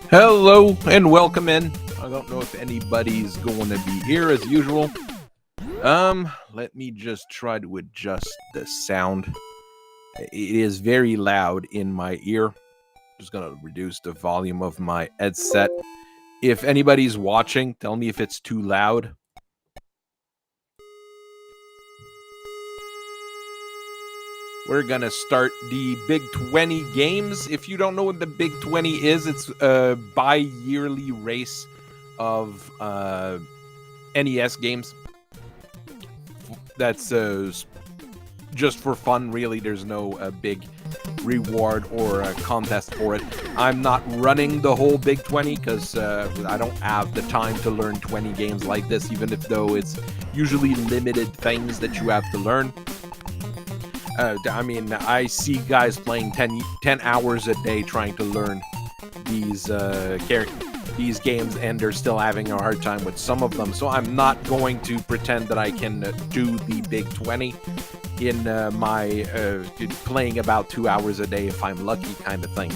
Hello and welcome in. I don't know if anybody's going to be here as usual. Let me just try to adjust the sound. It is very loud in my ear. Just gonna reduce the volume of my headset. If anybody's watching, tell me if it's too loud. We're gonna start the Big 20 games. If you don't know what the Big 20 is, it's a bi-yearly race of NES games. That's just for fun, really. There's no big reward or contest for it. I'm not running the whole Big 20 because I don't have the time to learn 20 games like this, even if though it's usually limited things that you have to learn. I see guys playing 10 hours a day trying to learn these these games, and they're still having a hard time with some of them. So I'm not going to pretend that I can do the Big 20 in my playing about 2 hours a day if I'm lucky kind of thing.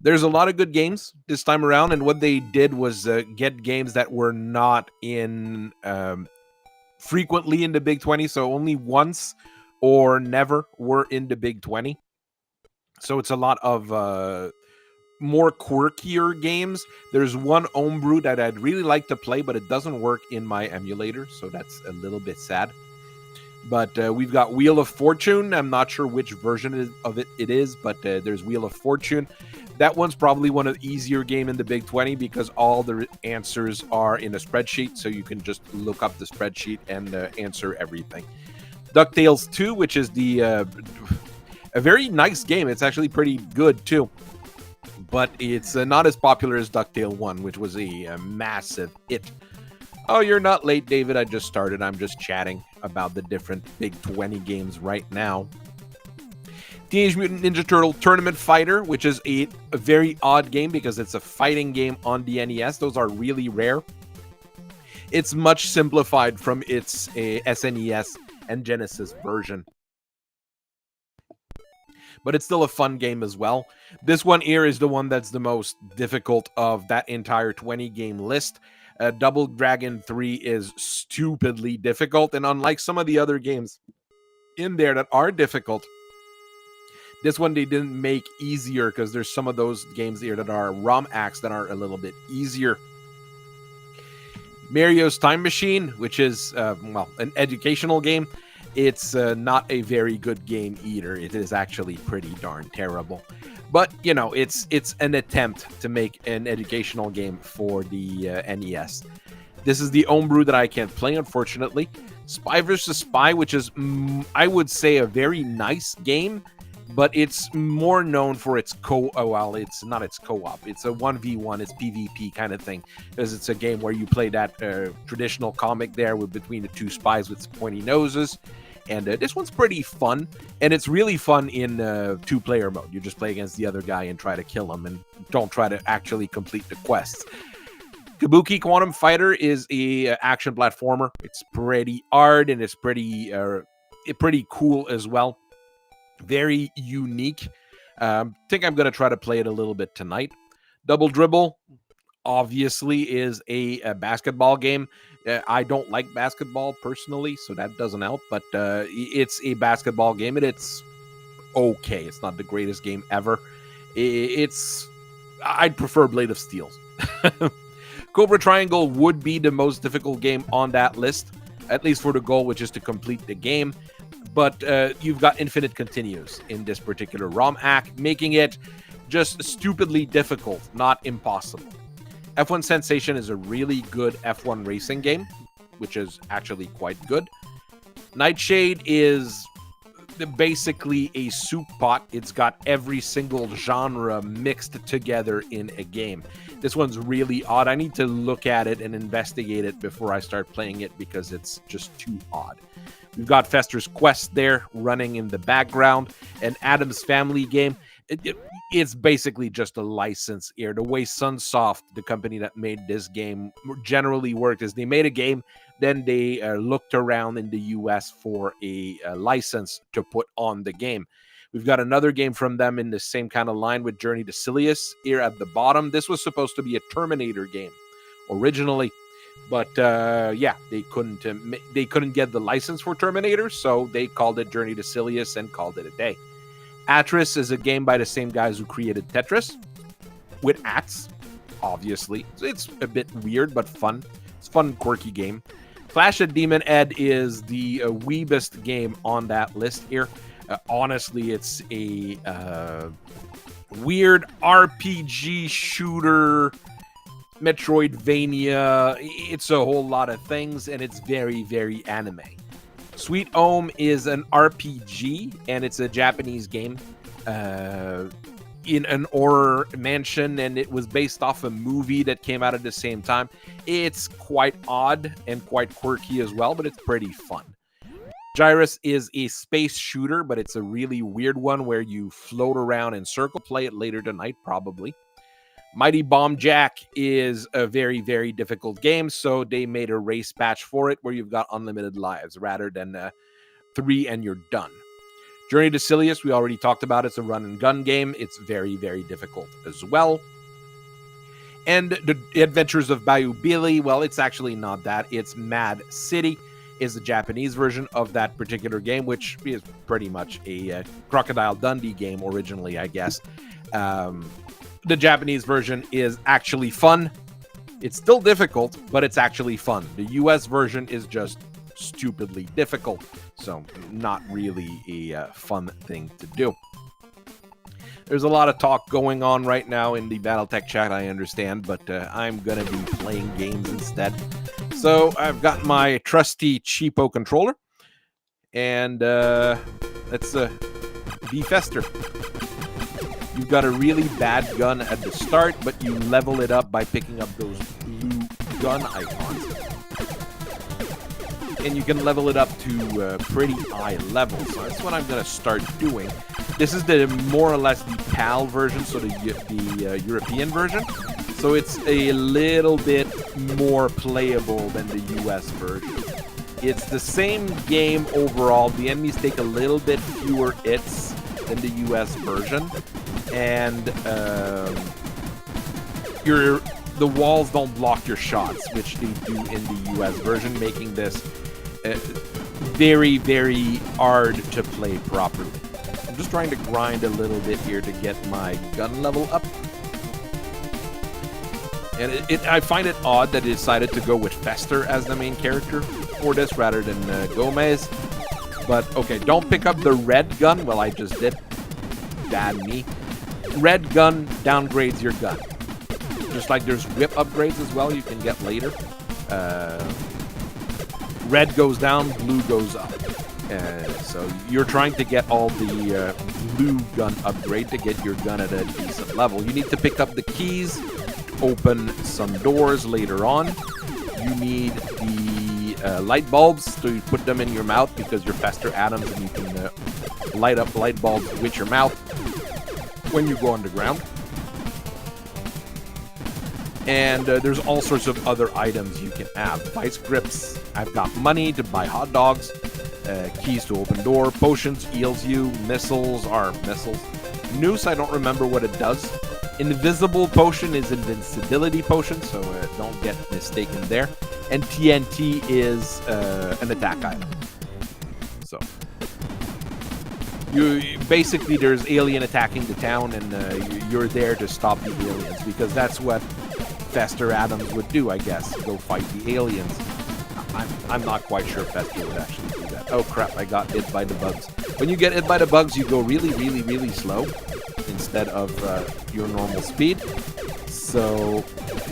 There's a lot of good games this time around, and what they did was get games that were not in frequently in the Big 20, so only once or never were in the Big 20. So it's a lot of more quirkier games. There's one homebrew that I'd really like to play, but it doesn't work in my emulator, so that's a little bit sad. But we've got Wheel of Fortune. I'm not sure which version of it is, but there's Wheel of Fortune. That one's probably one of the easier game in the Big 20 because all the answers are in a spreadsheet, so you can just look up the spreadsheet and answer everything. DuckTales 2, which is the a very nice game. It's actually pretty good too, but it's not as popular as DuckTale 1, which was a massive hit. Oh, you're not late, David. I just started. I'm just chatting about the different Big 20 games right now. Teenage Mutant Ninja Turtle Tournament Fighter, which is a very odd game because it's a fighting game on the NES. Those are really rare. It's much simplified from its SNES and Genesis version, but it's still a fun game as well. This one here is the one that's the most difficult of that entire 20 game list. Double Dragon 3 is stupidly difficult, and unlike some of the other games in there that are difficult, this one they didn't make easier because there's some of those games here that are ROM hacks that are a little bit easier. Mario's Time Machine, which is an educational game. It's not a very good game either. It is actually pretty darn terrible. But, you know, it's an attempt to make an educational game for the NES. This is the homebrew that I can't play, unfortunately. Spy vs. Spy, which is, I would say, a very nice game, but it's more known for its it's not its co-op. It's a 1v1, it's PvP kind of thing, because it's a game where you play that traditional comic there with between the two spies with pointy noses. And this one's pretty fun, and it's really fun in two-player mode. You just play against the other guy and try to kill him, and don't try to actually complete the quests. Kabuki Quantum Fighter is a action platformer. It's pretty hard, and it's pretty cool as well. Very unique. Think I'm going to try to play it a little bit tonight. Double Dribble, obviously, is a basketball game. I don't like basketball personally, so that doesn't help, but it's a basketball game, and it's okay. It's not the greatest game ever. I'd prefer Blade of Steel. Cobra Triangle would be the most difficult game on that list, at least for the goal, which is to complete the game. But you've got infinite continues in this particular ROM hack, making it just stupidly difficult, not impossible. F1 Sensation is a really good F1 racing game, which is actually quite good. Nightshade is basically a soup pot. It's got every single genre mixed together in a game. This one's really odd. I need to look at it and investigate it before I start playing it because it's just too odd. We've got Fester's Quest there running in the background, an Addams Family game. It's basically just a license here. The way Sunsoft, the company that made this game, generally worked is they made a game, then they looked around in the US for a license to put on the game. We've got another game from them in the same kind of line with Journey to Silius here at the bottom. This was supposed to be a Terminator game originally, but yeah, they couldn't get the license for Terminator, so they called it Journey to Silius and called it a day. Atris is a game by the same guys who created Tetris, with Axe, obviously. It's a bit weird, but fun. It's a fun, quirky game. Clash of Demon Ed is the weebest game on that list here. Honestly, it's a weird RPG shooter, Metroidvania. It's a whole lot of things, and it's very, very anime. Sweet Home is an RPG, and it's a Japanese game in an horror mansion, and it was based off a movie that came out at the same time. It's quite odd and quite quirky as well, but it's pretty fun. Gyrus is a space shooter, but it's a really weird one where you float around in circle. Play it later tonight, probably. Mighty Bomb Jack is a very, very difficult game, so they made a race patch for it where you've got unlimited lives rather than 3 and you're done. Journey to Silius, we already talked about. It's a run and gun game. It's very, very difficult as well. And the Adventures of Bayou Billy, well, it's actually not that. It's Mad City is the Japanese version of that particular game, which is pretty much a Crocodile Dundee game originally, I guess. The Japanese version is actually fun. It's still difficult, but it's actually fun. The US version is just stupidly difficult, so not really a fun thing to do. There's a lot of talk going on right now in the Battletech chat, I understand, but I'm going to be playing games instead. So I've got my trusty cheapo controller, and let's be Fester. You've got a really bad gun at the start, but you level it up by picking up those blue gun icons. And you can level it up to pretty high levels. So that's what I'm going to start doing. This is the more or less the PAL version, so the European version. So it's a little bit more playable than the US version. It's the same game overall. The enemies take a little bit fewer hits than the US version. And the walls don't block your shots, which they do in the US version, making this very, very hard to play properly. I'm just trying to grind a little bit here to get my gun level up. And I find it odd that they decided to go with Fester as the main character for this rather than Gomez. But okay, don't pick up the red gun. Well, I just did. Bad me. Red gun downgrades your gun. Just like there's whip upgrades as well you can get later. Red goes down, blue goes up. So you're trying to get all the blue gun upgrade to get your gun at a decent level. You need to pick up the keys to open some doors later on. You need the light bulbs to put them in your mouth because you're Fester Adams and you can light up light bulbs with your mouth when you go underground. And there's all sorts of other items you can have. Vice grips. I've got money to buy hot dogs. Keys to open door. Potions heals you. Missiles are missiles. Noose, I don't remember what it does. Invisible potion is invincibility potion, so don't get mistaken there. And TNT is an attack item. So you basically, there's alien attacking the town, and you're there to stop the aliens because that's what Fester Adams would do, I guess. Go fight the aliens. I'm not quite sure Fester would actually do that. Oh crap, I got hit by the bugs. When you get hit by the bugs, you go really, really, really slow instead of your normal speed. So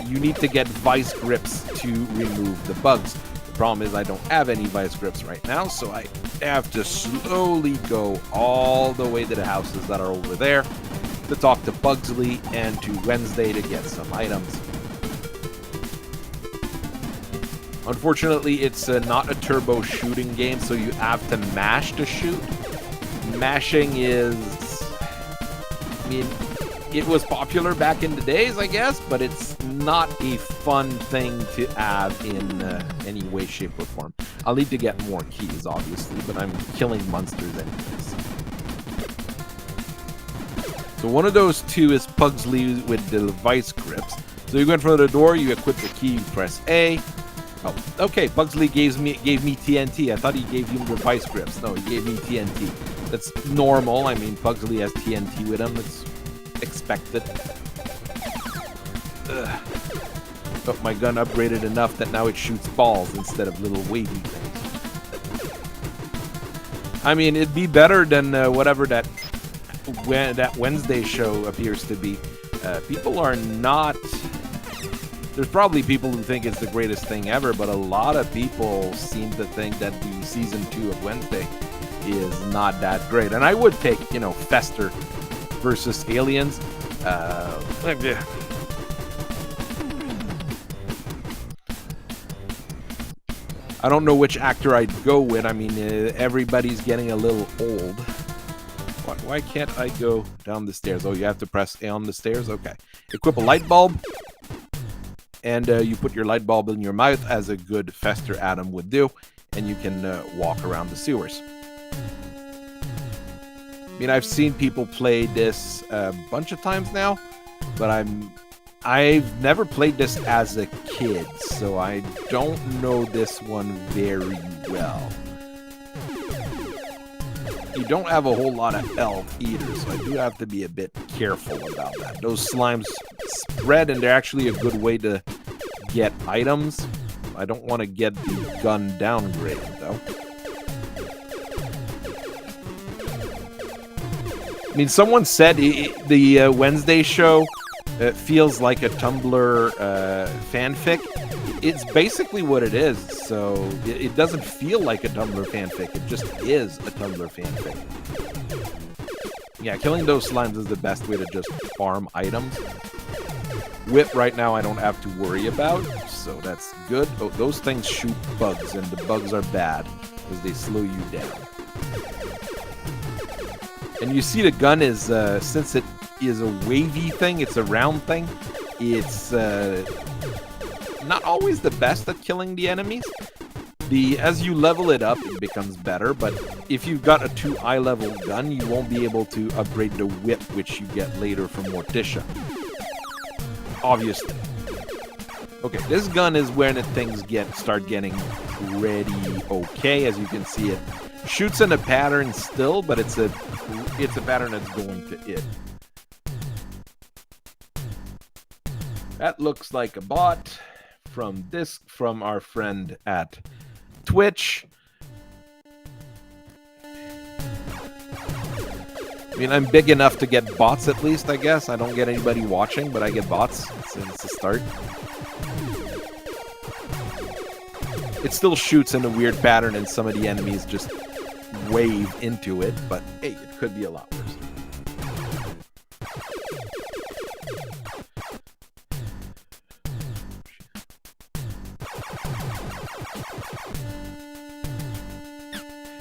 you need to get vice grips to remove the bugs. The problem is I don't have any vice grips right now, so I have to slowly go all the way to the houses that are over there to talk to Bugsley and to Wednesday to get some items. Unfortunately, it's not a turbo shooting game, so you have to mash to shoot. Mashing is... I mean, it was popular back in the days, I guess, but it's not a fun thing to have in any way, shape, or form. I'll need to get more keys, obviously, but I'm killing monsters anyways. So one of those two is Pugsley with the vice grips. So you go in front of the door, you equip the key, you press A. Oh, okay, Pugsley gave me TNT. I thought he gave you the vice grips. No, he gave me TNT. That's normal. I mean, Pugsley has TNT with him. It's expected. Ugh. But my gun upgraded enough that now it shoots balls instead of little wavy things. I mean, it'd be better than whatever that Wednesday show appears to be. People are not... There's probably people who think it's the greatest thing ever, but a lot of people seem to think that the season 2 of Wednesday is not that great. And I would take, you know, Fester versus Aliens. I don't know which actor I'd go with. I mean, everybody's getting a little old. Why can't I go down the stairs? Oh, you have to press A on the stairs? Okay. Equip a light bulb. And you put your light bulb in your mouth, as a good Fester Adam would do. And you can walk around the sewers. I mean, I've seen people play this a bunch of times now. But I've never played this as a kid, so I don't know this one very well. You don't have a whole lot of elf either, so I do have to be a bit careful about that. Those slimes spread, and they're actually a good way to get items. I don't want to get the gun downgraded, though. I mean, someone said the Wednesday show feels like a Tumblr fanfic. It's basically what it is, so it doesn't feel like a Tumblr fanfic. It just is a Tumblr fanfic. Yeah, killing those slimes is the best way to just farm items. Whip right now I don't have to worry about, so that's good. Oh, those things shoot bugs, and the bugs are bad because they slow you down. And you see the gun is, since it is a wavy thing, it's a round thing, it's not always the best at killing the enemies. As you level it up, it becomes better, but if you've got a 2 eye level gun, you won't be able to upgrade the whip, which you get later from Morticia. Obviously. Okay, this gun is when things start getting pretty okay. As you can see, it shoots in a pattern still, but it's a pattern that's going to it. That looks like a bot from our friend at Twitch. I mean, I'm big enough to get bots at least, I guess. I don't get anybody watching, but I get bots. It's a start. It still shoots in a weird pattern, and some of the enemies just wave into it, but hey, it could be a lot worse.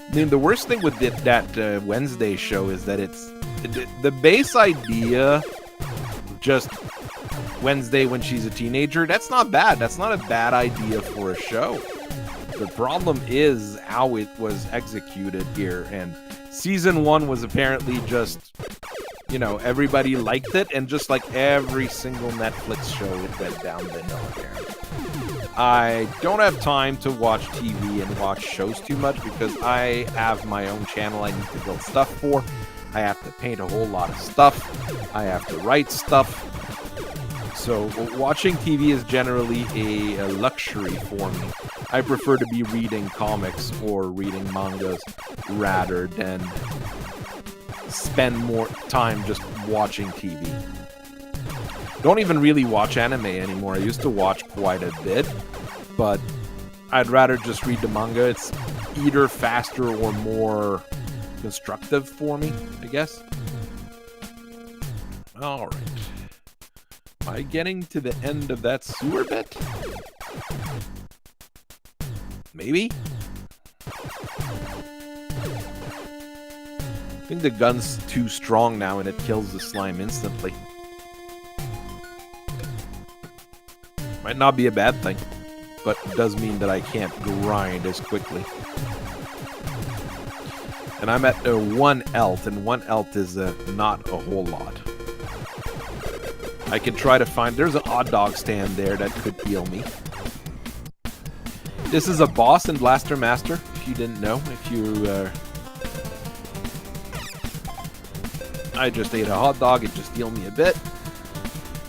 I mean, the worst thing with that Wednesday show is that it's the base idea, just Wednesday when she's a teenager. That's not bad. That's not a bad idea for a show. The problem is how it was executed here, and season 1 was apparently just, you know, everybody liked it, and just like every single Netflix show, it went down the hill here. I don't have time to watch TV and watch shows too much because I have my own channel I need to build stuff for. I have to paint a whole lot of stuff. I have to write stuff. So watching TV is generally a luxury for me. I prefer to be reading comics or reading mangas rather than spend more time just watching TV. Don't even really watch anime anymore. I used to watch quite a bit, but I'd rather just read the manga. It's either faster or more constructive for me, I guess. Alright. Am I getting to the end of that sewer bit? Maybe? I think the gun's too strong now and it kills the slime instantly. Might not be a bad thing, but it does mean that I can't grind as quickly. And I'm at 1 elt, and 1 elt is not a whole lot. I can try to find... There's an hot dog stand there that could heal me. This is a boss in Blaster Master, if you didn't know. If you... I just ate a hot dog, it just healed me a bit.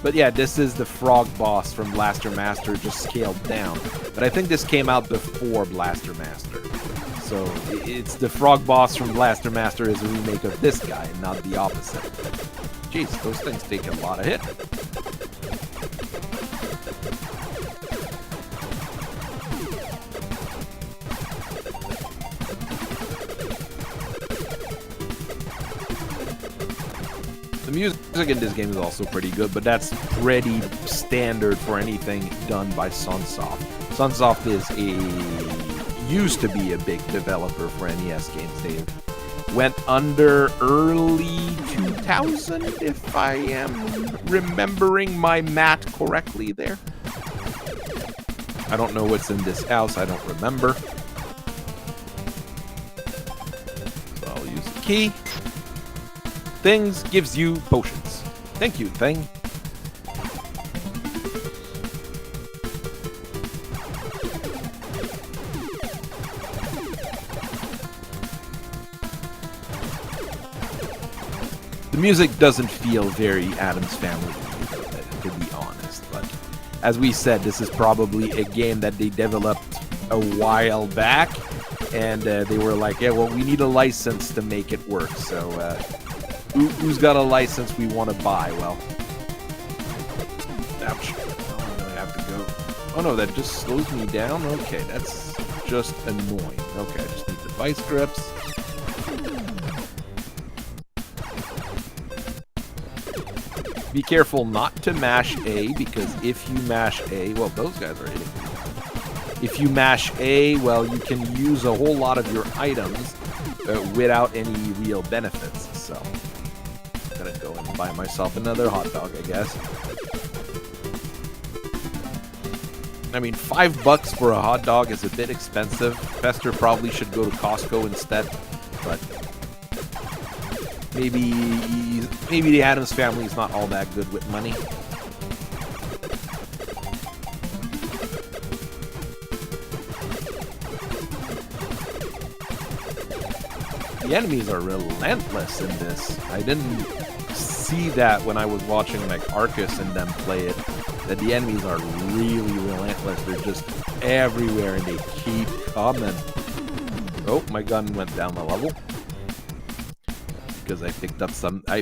But yeah, this is the frog boss from Blaster Master, just scaled down. But I think this came out before Blaster Master. So it's the frog boss from Blaster Master is a remake of this guy, not the opposite. Jeez, those things take a lot of hit. The music in this game is also pretty good, but that's pretty standard for anything done by Sunsoft. Sunsoft used to be a big developer for NES games. They went under early 2000, if I am remembering my math correctly there. I don't know what's in this house, I don't remember. So I'll use the key. Things gives you potions. Thank you, thing. The music doesn't feel very Addams Family, to be honest, but as we said, this is probably a game that they developed a while back, and they were like, yeah, well, we need a license to make it work, so who's got a license we want to buy? Well, ouch. I have to go. Oh no, that just slows me down? Okay, that's just annoying. Okay, I just need the vice grips. Be careful not to mash A, because if you mash A, well, those guys are hitting me. If you mash A, well, you can use a whole lot of your items without any real benefits, so... I'm gonna go and buy myself another hot dog, I guess. I mean, $5 for a hot dog is a bit expensive. Fester probably should go to Costco instead, but maybe the Addams Family is not all that good with money. The enemies are relentless in this. I didn't see that when I was watching like Arcus and them play it, that the enemies are really relentless. They're just everywhere and they keep coming. Oh, my gun went down the level. Because I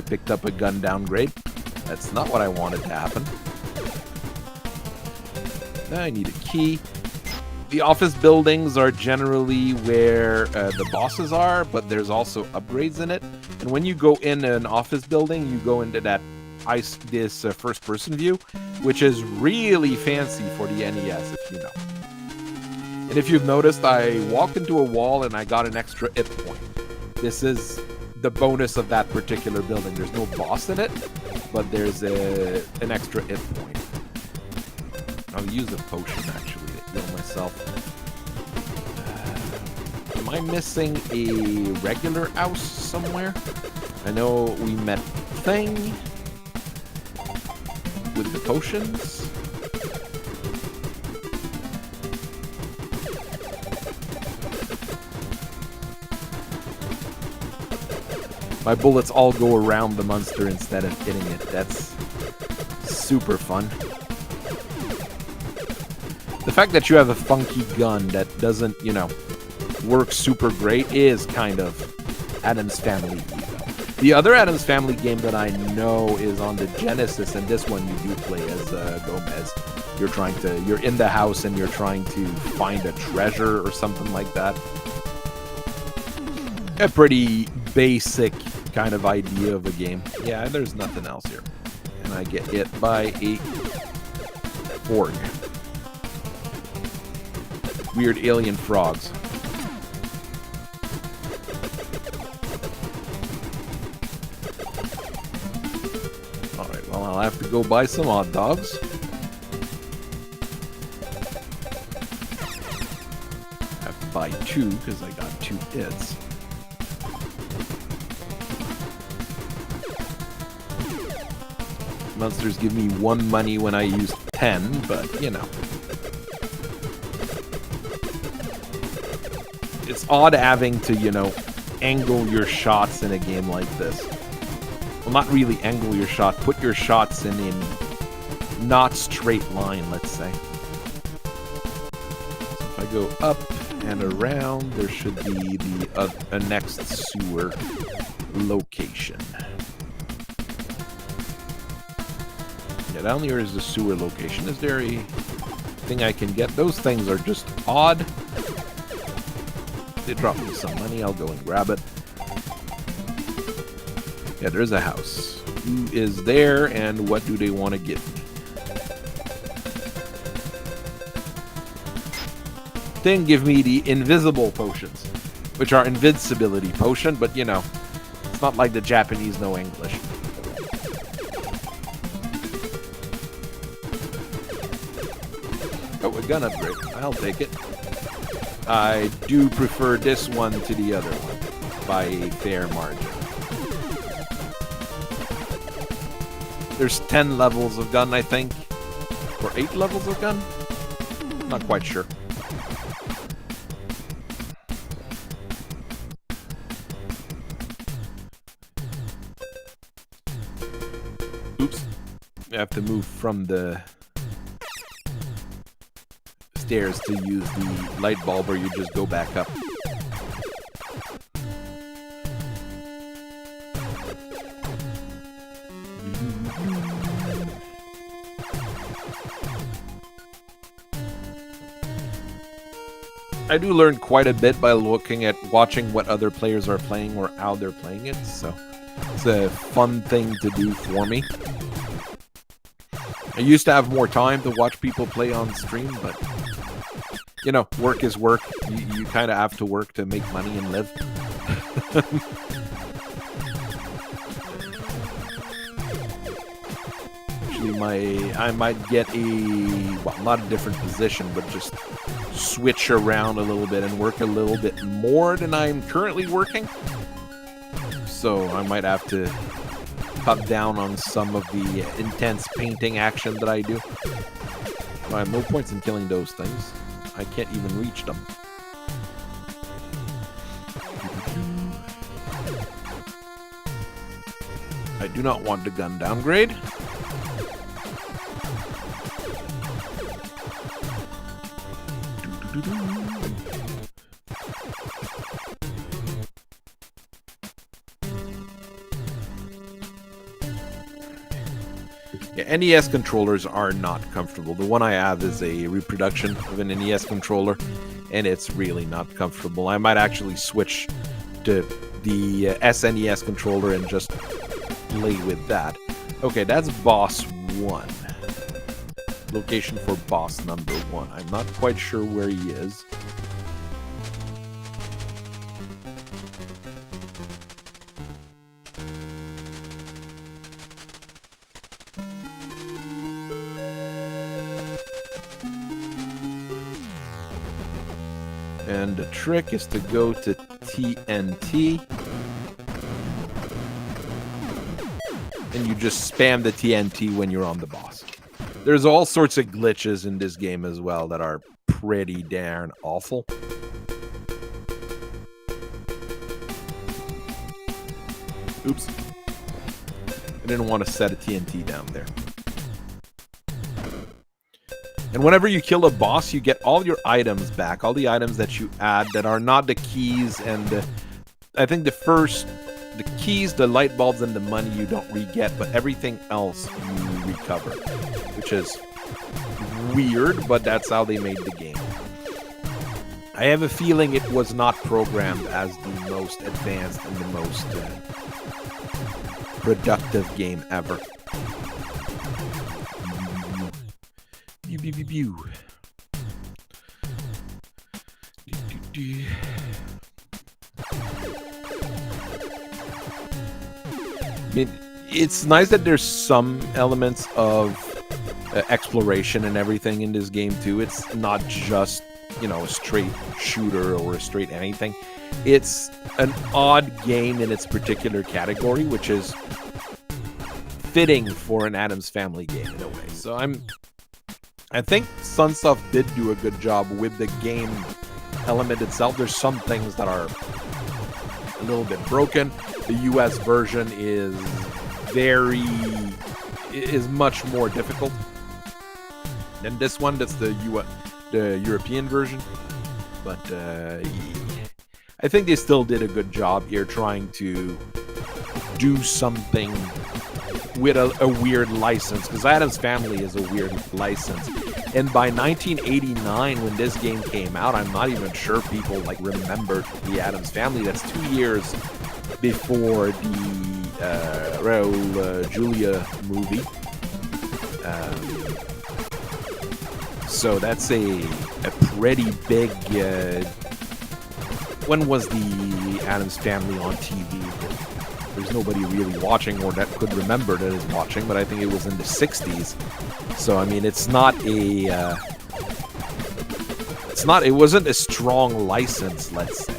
picked up a gun downgrade. That's not what I wanted to happen. I need a key. The office buildings are generally where the bosses are, but there's also upgrades in it. And when you go in an office building, you go into this first-person view, which is really fancy for the NES, if you know. And if you've noticed, I walked into a wall and I got an extra hit point. This is the bonus of that particular building. There's no boss in it, but there's an extra hit point. I'll use a potion, actually. Heal myself. Am I missing a regular house somewhere? I know we met Thing with the potions. My bullets all go around the monster instead of hitting it. That's super fun. The fact that you have a funky gun that doesn't, you know, work super great is kind of Addams Family ego. The other Addams Family game that I know is on the Genesis, and this one you do play as Gomez. You're in the house and you're trying to find a treasure or something like that. A pretty basic kind of idea of a game. Yeah, there's nothing else here. And I get hit by a org. Weird alien frogs. Alright, well, I'll have to go buy some hot dogs. I have to buy 2 because I got 2 hits. Monsters give me 1 money when I use 10, but, you know. It's odd having to, you know, angle your shots in a game like this. Well, not really angle your shot. Put your shots in not straight line, let's say. So if I go up and around, there should be a next sewer location. Yeah, down here is the sewer location. Is there a thing I can get? Those things are just odd. They drop me some money. I'll go and grab it. Yeah, there's a house. Who is there and what do they want to give me? Then give me the invisible potions, which are invincibility potion, but you know, it's not like the Japanese know English. Oh, a gun upgrade. I'll take it. I do prefer this one to the other one by a fair margin. There's 10 levels of gun, I think. Or 8 levels of gun? Not quite sure. Oops. I have to move from the stairs to use the light bulb, or you just go back up. I do learn quite a bit by watching what other players are playing or how they're playing it, so it's a fun thing to do for me. I used to have more time to watch people play on stream, but you know, work is work. You kind of have to work to make money and live. Actually, I might get not a different position, but just switch around a little bit and work a little bit more than I'm currently working. So I might have to cut down on some of the intense painting action that I do. I have no points in killing those things. I can't even reach them. I do not want the gun downgrade. Yeah, NES controllers are not comfortable. The one I have is a reproduction of an NES controller, and it's really not comfortable. I might actually switch to the SNES controller and just play with that. Okay, that's boss 1. Location for boss number 1. I'm not quite sure where he is. And the trick is to go to TNT. And you just spam the TNT when you're on the boss. There's all sorts of glitches in this game as well that are pretty darn awful. Oops. I didn't want to set a TNT down there. And whenever you kill a boss, you get all your items back. All the items that you add that are not the keys and I think the keys, the light bulbs, and the money you don't re-get, but everything else you recover. Which is weird, but that's how they made the game. I have a feeling it was not programmed as the most advanced and the most productive game ever. Pew, pew, pew, pew. I mean, it's nice that there's some elements of exploration and everything in this game too. It's not just, you know, a straight shooter or a straight anything. It's an odd game in its particular category, which is fitting for an Addams Family game in a way. So I think Sunsoft did do a good job with the game element itself. There's some things that are a little bit broken. The US version is much more difficult than this one. That's the European version. But I think they still did a good job here trying to do something with a weird license, because Addams Family is a weird license. And by 1989, when this game came out, I'm not even sure people like remembered the Addams Family. That's 2 years before the Raul Julia movie. So that's a pretty big. When was the Addams Family on TV? There's nobody really watching or that could remember that is watching, but I think it was in the 60s. So I mean, it wasn't a strong license, let's say.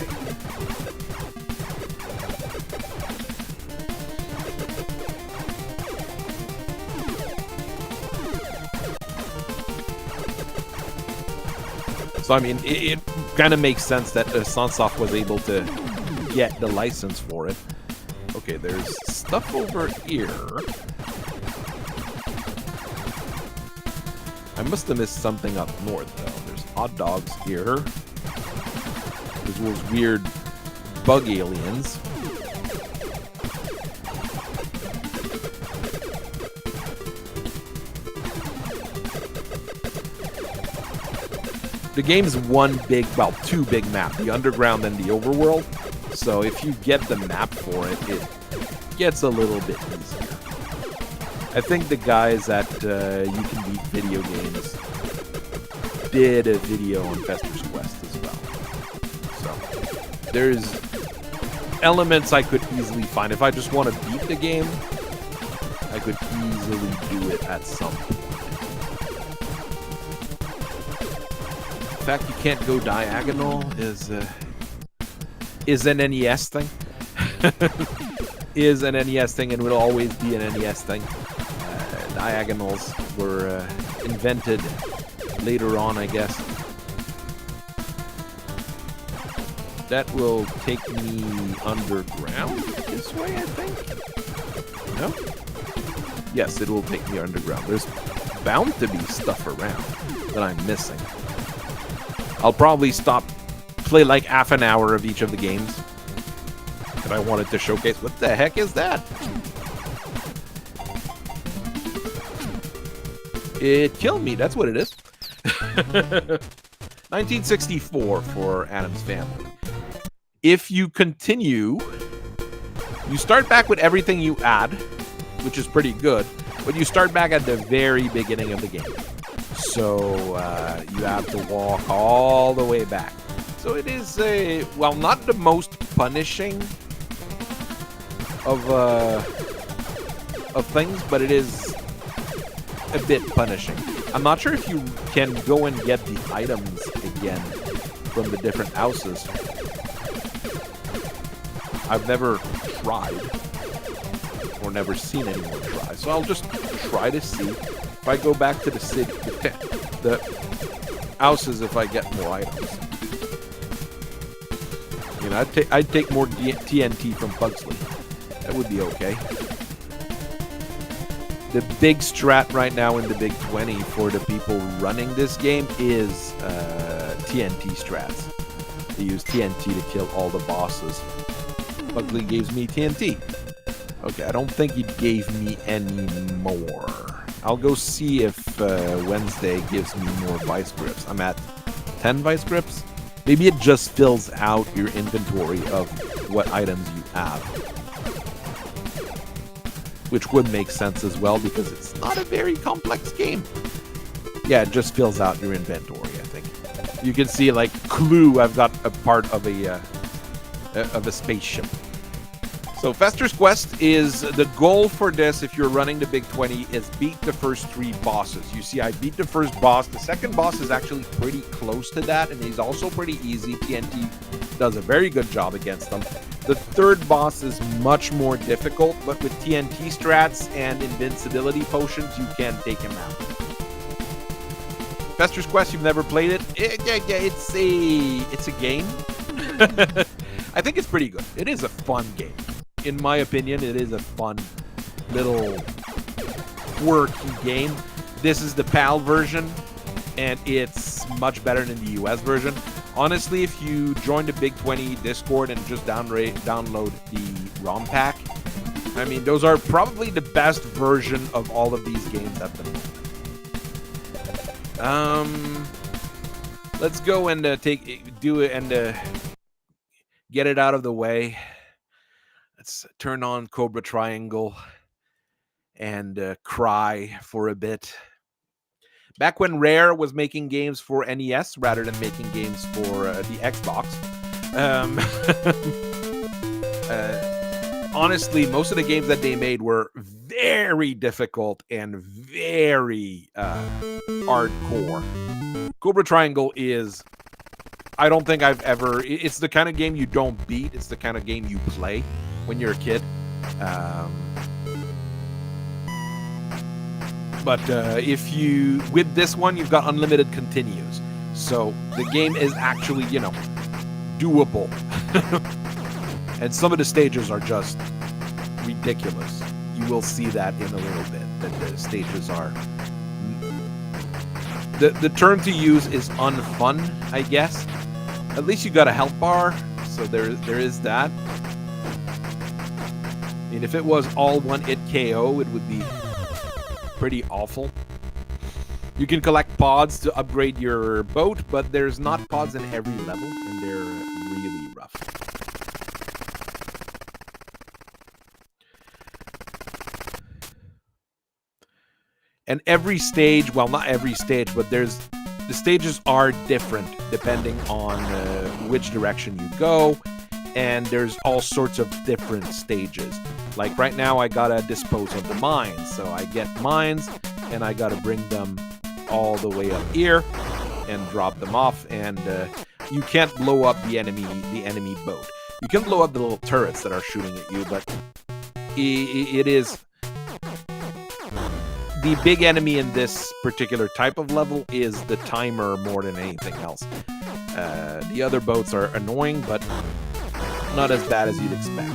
So I mean, it kind of makes sense that Sunsoft was able to get the license for it. Okay, there's stuff over here. I must have missed something up north, though. There's hot dogs here. There's those weird bug aliens. The game's two big maps, the underground and the overworld. So if you get the map for it, it gets a little bit easier. I think the guys at You Can Beat Video Games did a video on Fester's Quest as well. So there's elements I could easily find. If I just want to beat the game, I could easily do it at some point. The fact you can't go diagonal is an NES thing. Is an NES thing and will always be an NES thing. Diagonals were invented later on, I guess. That will take me underground this way, I think. No? Yes, it will take me underground. There's bound to be stuff around that I'm missing. I'll probably play like half an hour of each of the games that I wanted to showcase. What the heck is that? It killed me, that's what it is. 1964 for Addams Family. If you continue, you start back with everything you add, which is pretty good, but you start back at the very beginning of the game. So you have to walk all the way back. So it is not the most punishing of things, but it is a bit punishing. I'm not sure if you can go and get the items again from the different houses. I've never tried or never seen anyone try, so I'll just try to see if I go back to the city, the houses, if I get more items. You know, I'd take more TNT from Pugsley. That would be okay. The big strat right now in the Big 20 for the people running this game is TNT strats. They use TNT to kill all the bosses. Pugsley gives me TNT. Okay, I don't think he gave me any more. I'll go see if Wednesday gives me more vice grips. I'm at 10 vice grips. Maybe it just fills out your inventory of what items you have. Which would make sense as well, because it's not a very complex game. Yeah, it just fills out your inventory, I think. You can see, like, Clue, I've got a part of a spaceship. So Fester's Quest is the goal for this. If you're running the Big 20, is beat the first 3 bosses. You see, I beat the first boss. The second boss is actually pretty close to that, and he's also pretty easy. TNT does a very good job against them. The third boss is much more difficult, but with TNT strats and invincibility potions, you can take him out. Fester's Quest, you've never played it? It's a game. I think it's pretty good. It is a fun game. In my opinion, it is a fun little quirky game. This is the PAL version, and it's much better than the US version. Honestly, if you join the Big 20 Discord and just download the ROM pack, I mean, those are probably the best version of all of these games at the moment. Let's go and get it out of the way. Let's turn on Cobra Triangle and cry for a bit. Back when Rare was making games for NES rather than making games for the Xbox, honestly, most of the games that they made were very difficult and very hardcore. Cobra Triangle is, I don't think I've ever, it's the kind of game you don't beat, it's the kind of game you play when you're a kid. But if you, with this one, you've got unlimited continues. So the game is actually, doable. And some of the stages are just ridiculous. You will see that in a little bit, that the stages are... The term to use is unfun, I guess. At least you got a health bar, so there is that. I mean, if it was all one-hit KO, it would be pretty awful. You can collect pods to upgrade your boat, but there's not pods in every level, and they're really rough. And every stage, well, not every stage, but the stages are different depending on which direction you go, and there's all sorts of different stages. Like right now, I gotta dispose of the mines, so I get mines, and I gotta bring them all the way up here and drop them off. And you can't blow up the enemy boat. You can blow up the little turrets that are shooting at you, but it is the big enemy in this particular type of level is the timer more than anything else. The other boats are annoying, but not as bad as you'd expect.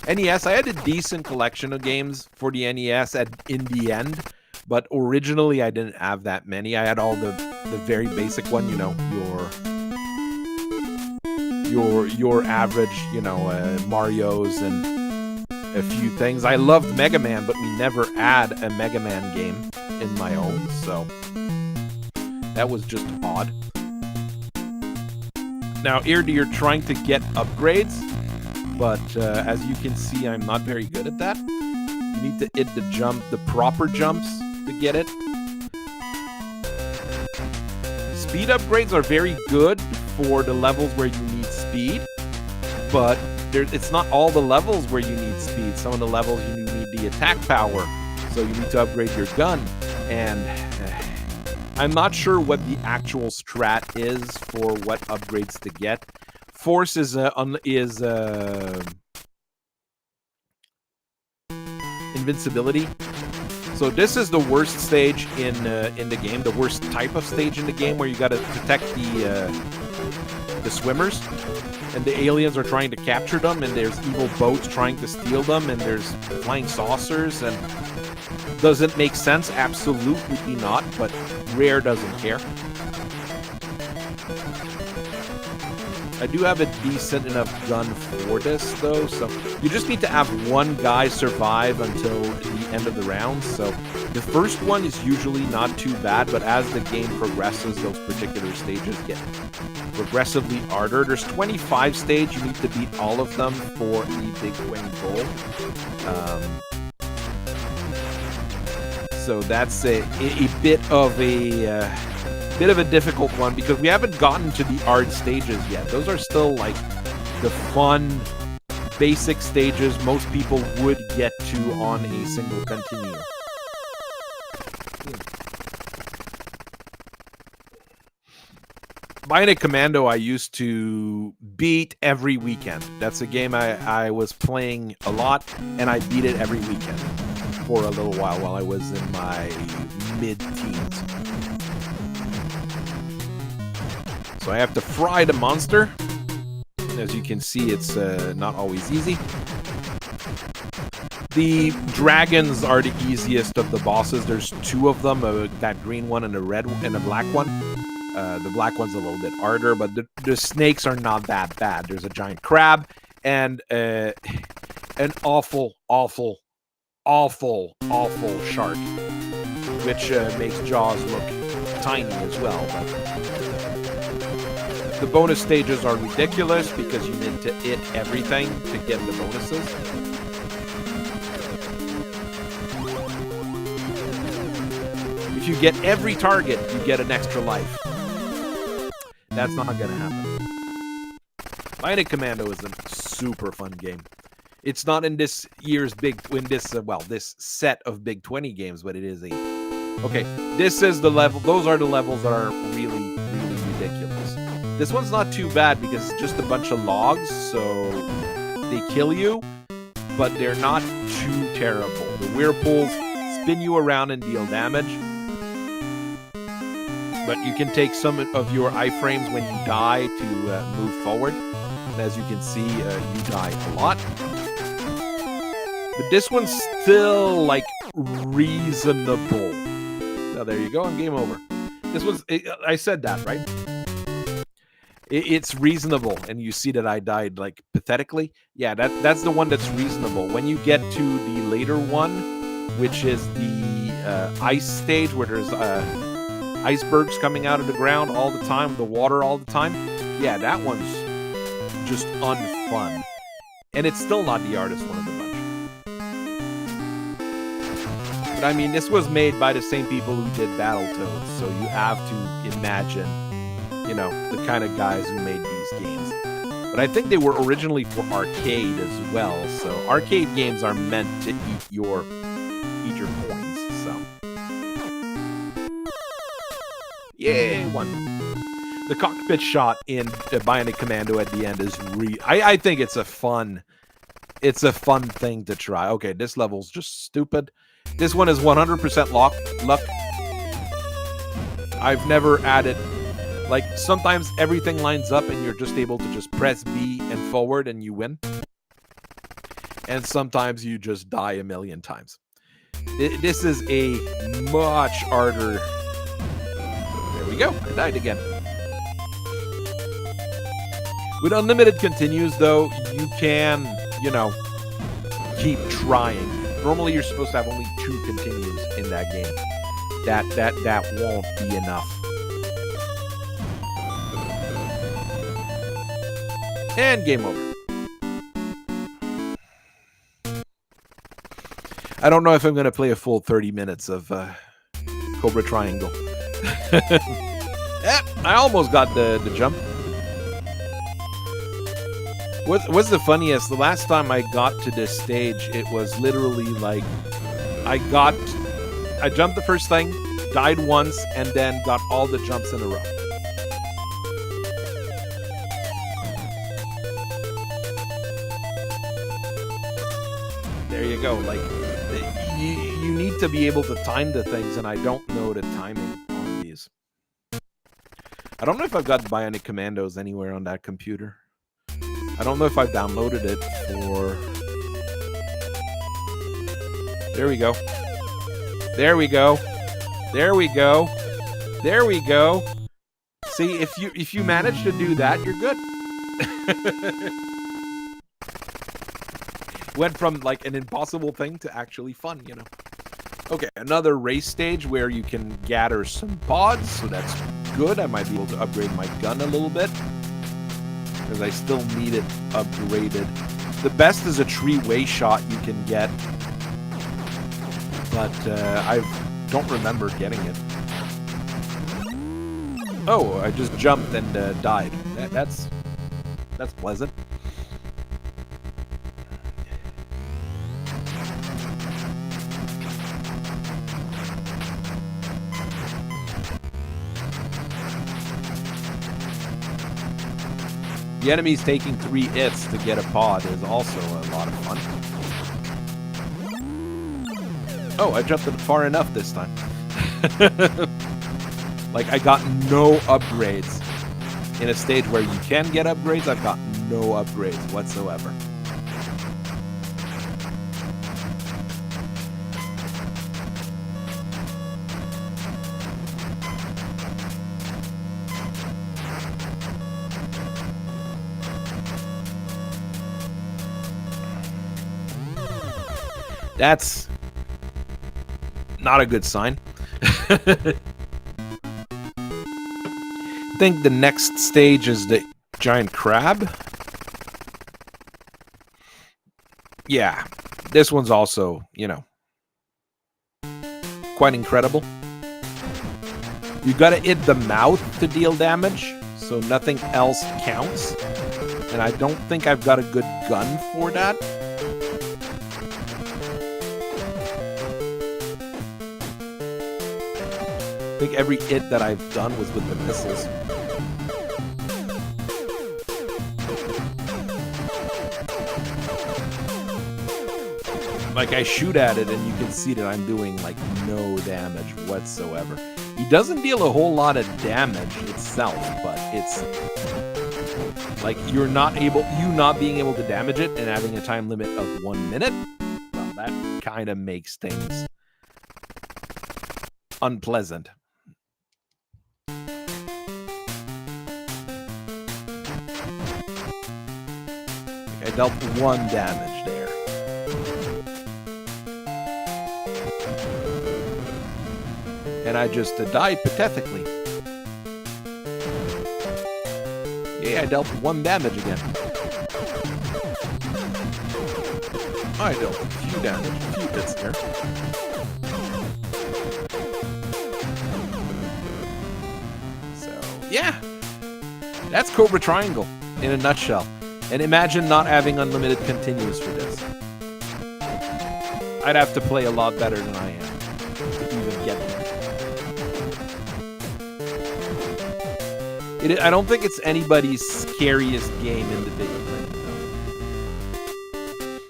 NES, I had a decent collection of games for the NES in the end, but originally I didn't have that many. I had all the very basic one, your average, Mario's and a few things. I loved Mega Man, but we never had a Mega Man game in my own, so that was just odd. Now here you're trying to get upgrades, but as you can see, I'm not very good at that. You need to hit the proper jumps to get it. Speed upgrades are very good for the levels where you need speed, but it's not all the levels where you need speed. Some of the levels you need the attack power, so you need to upgrade your gun. And I'm not sure what the actual strat is for what upgrades to get. Force is invincibility. So this is the worst stage in the game, the worst type of stage in the game, where you got to protect the swimmers, and the aliens are trying to capture them, and there's evil boats trying to steal them, and there's flying saucers. And does it make sense? Absolutely not, but Rare doesn't care. I do have a decent enough gun for this, though, so you just need to have one guy survive until the end of the round. So the first one is usually not too bad, but as the game progresses, those particular stages get progressively harder. There's 25 stages. You need to beat all of them for the big win goal. So that's a bit of a bit of a difficult one because we haven't gotten to the art stages yet. Those are still like the fun, basic stages most people would get to on a single continue. Bionic Commando I used to beat every weekend. That's a game I was playing a lot, and I beat it every weekend for a little while I was in my mid-teens. So I have to fry the monster. As you can see, it's not always easy. The dragons are the easiest of the bosses. There's two of them, that green one and a red and a black one. The black one's a little bit harder, but the snakes are not that bad. There's a giant crab and an awful shark, which makes Jaws look tiny as well. But the bonus stages are ridiculous because you need to hit everything to get the bonuses. If you get every target, you get an extra life. That's not going to happen. Bionic Commando is a super fun game. It's not in this year's this set of Big 20 games, but it is okay, this is the level. Those are the levels that are really, really ridiculous. This one's not too bad because it's just a bunch of logs, so they kill you, but they're not too terrible. The whirlpools spin you around and deal damage. But you can take some of your iframes when you die to move forward. And as you can see, you die a lot. But this one's still, like, reasonable. So there you go, and game over. This was, I said that, right? It's reasonable, and you see that I died, like, pathetically. Yeah, that's the one that's reasonable. When you get to the later one, which is the ice stage, where there's icebergs coming out of the ground all the time, the water all the time. Yeah, that one's just unfun. And it's still not the hardest one of the bunch. But I mean, this was made by the same people who did Battletoads, so you have to imagine, you know, the kind of guys who made these games. But I think they were originally for arcade as well, so arcade games are meant to eat your coins, so. Yay, one. The cockpit shot in Bionic Commando at the end is I think it's a fun thing to try. Okay, this level's just stupid. This one is 100% luck. I've never added, like, sometimes everything lines up and you're just able to just press B and forward and you win. And sometimes you just die a million times. This is a much harder. There we go. I died again. With unlimited continues, though, you can, you know, keep trying. Normally, you're supposed to have only 2 continues in that game. That won't be enough. And game over. I don't know if I'm going to play a full 30 minutes of Cobra Triangle. I almost got the jump. What's the funniest? The last time I got to this stage, it was literally like I jumped the first thing, died once, and then got all the jumps in a row. There you go. Like, you need to be able to time the things, and I don't know the timing on these. I don't know if I've got Bionic Commandos anywhere on that computer. I don't know if I've downloaded it for... There we go. There we go. There we go. There we go. See, if you manage to do that, you're good. Went from like an impossible thing to actually fun, you know. Okay, another race stage where you can gather some pods, so that's good. I might be able to upgrade my gun a little bit, because I still need it upgraded. The best is a three-way shot you can get, but I don't remember getting it. Oh, I just jumped and died. That's pleasant. The enemies taking 3 hits to get a pod is also a lot of fun. Oh, I jumped it far enough this time. Like, I got no upgrades. In a stage where you can get upgrades, I've got no upgrades whatsoever. That's not a good sign. I think the next stage is the giant crab. Yeah, this one's also, you know, quite incredible. You gotta hit the mouth to deal damage, so nothing else counts. And I don't think I've got a good gun for that. I think every hit that I've done was with the missiles. Like, I shoot at it and you can see that I'm doing, like, no damage whatsoever. He doesn't deal a whole lot of damage itself, but it's like you not being able to damage it and having a time limit of 1 minute. Well, that kind of makes things unpleasant. I dealt 1 damage there. And I just died pathetically. Yeah, I dealt 1 damage again. I dealt a few damage, a few hits there. So, yeah. That's Cobra Triangle in a nutshell. And imagine not having unlimited continuous for this. I'd have to play a lot better than I am to even get there. I don't think it's anybody's scariest game in the big thing,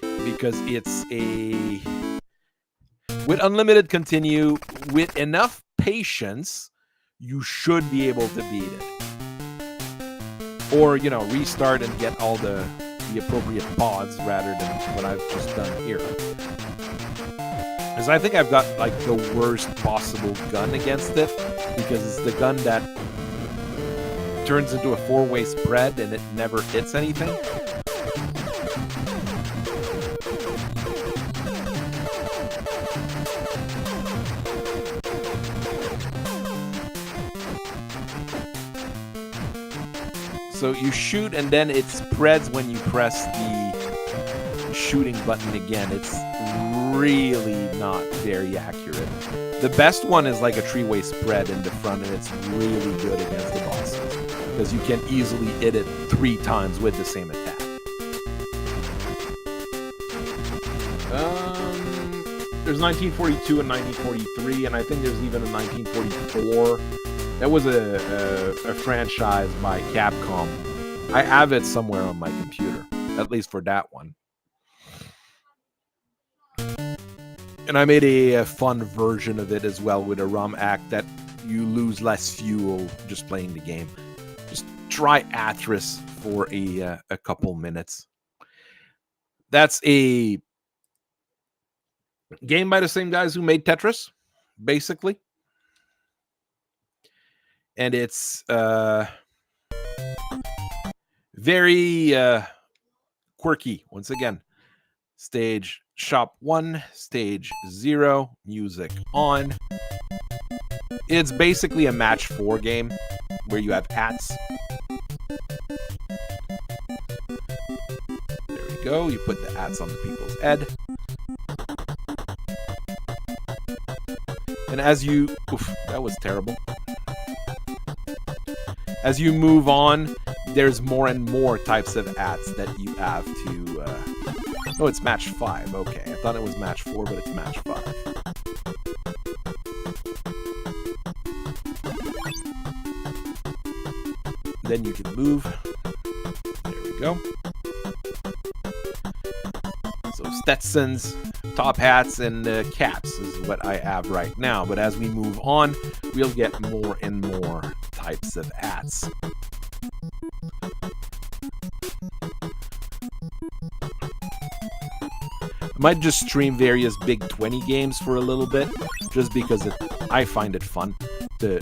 though. Because it's with unlimited continue, with enough patience, you should be able to beat it. Or, you know, restart and get all the appropriate pods rather than what I've just done here. Because I think I've got, like, the worst possible gun against it. Because it's the gun that turns into a 4-way spread and it never hits anything. So you shoot and then it spreads when you press the shooting button again. It's really not very accurate. The best one is like a 3-way spread in the front, and it's really good against the bosses because you can easily hit it 3 times with the same attack. There's 1942 and 1943, and I think there's even a 1944. That was a franchise by Capcom. I have it somewhere on my computer, at least for that one. And I made a fun version of it as well with a ROM hack that you lose less fuel just playing the game. Just try Atris for a couple minutes. That's a game by the same guys who made Tetris, basically. And it's very quirky. Once again, stage shop 1, stage 0, music on. It's basically a match 4 game where you have hats. There we go. You put the hats on the people's head. And as you... Oof, that was terrible. as you move on, there's more and more types of ads that you have to... Oh, it's match 5. Okay, I thought it was match 4, but it's match 5. Then you can move. There we go. So Stetsons, top hats, and caps is what I have right now. But as we move on, we'll get more and more types of hats. I might just stream various Big 20 games for a little bit, just because I find it fun to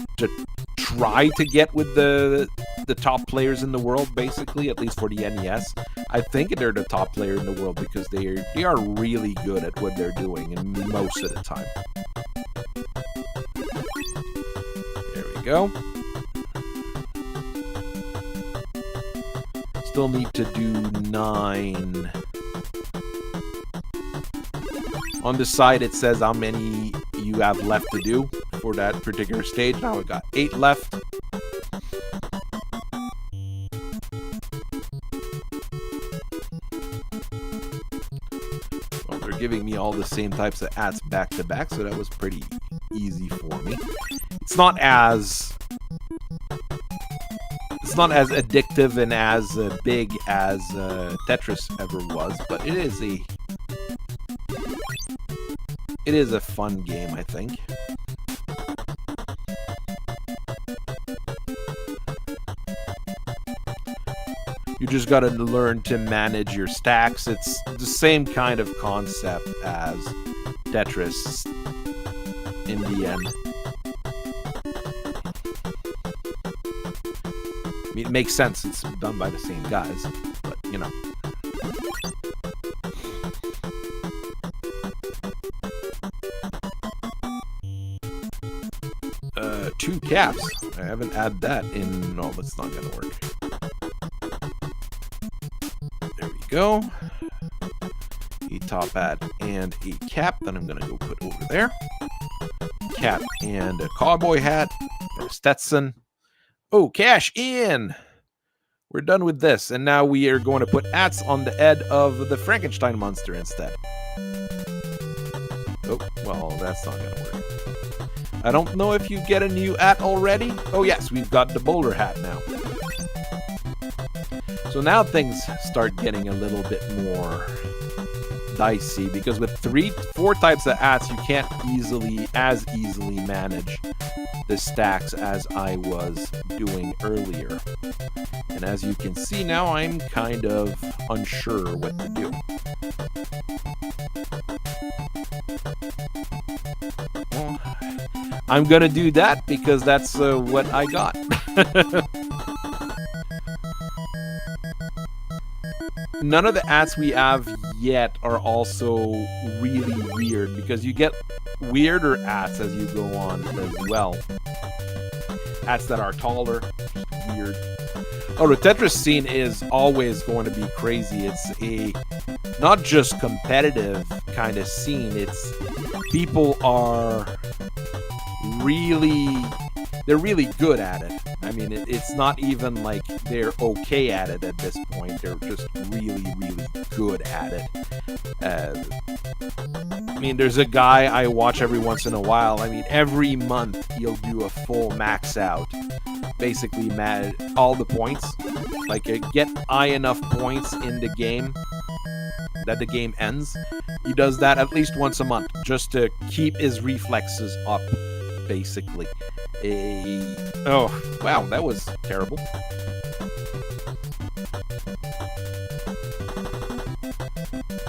try to get with the top players in the world, basically, at least for the NES. I think they're the top player in the world because they are really good at what they're doing, and most of the time. There we go. Still need to do 9. On the side, it says how many you have left to do for that particular stage. Now we've got 8 left. Well, they're giving me all the same types of ads back to back, so that was pretty easy for me. It's not as addictive and as big as Tetris ever was, but it is a fun game, I think. You just gotta learn to manage your stacks. It's the same kind of concept as Tetris in the end. I mean, it makes sense, it's done by the same guys, but, you know. 2 caps. I haven't added that in. No, that's not gonna work. There we go. A top hat and a cap that I'm gonna go put over there. Cap and a cowboy hat or Stetson. Oh, cash in! We're done with this, and now we are going to put hats on the head of the Frankenstein monster instead. Oh, well, that's not gonna work. I don't know if you get a new hat already. Oh yes, we've got the bowler hat now. So now things start getting a little bit more dicey, because with 4 types of hats, you can't easily manage the stacks as I was doing earlier. And as you can see now, I'm kind of unsure what to do. Well, I'm gonna do that because that's what I got. None of the hats we have yet are also really weird, because you get weirder hats as you go on as well. Hats that are taller, weird. Oh, the Tetris scene is always going to be crazy. It's a not just competitive kind of scene. It's people are they're really good at it. I mean, it's not even like they're okay at it at this point. They're just really, really good at it. I mean, there's a guy I watch every once in a while. I mean, every month he'll do a full max out. Basically, all the points. Like, get high enough points in the game that the game ends. He does that at least once a month, just to keep his reflexes up, basically. Oh, wow, that was terrible.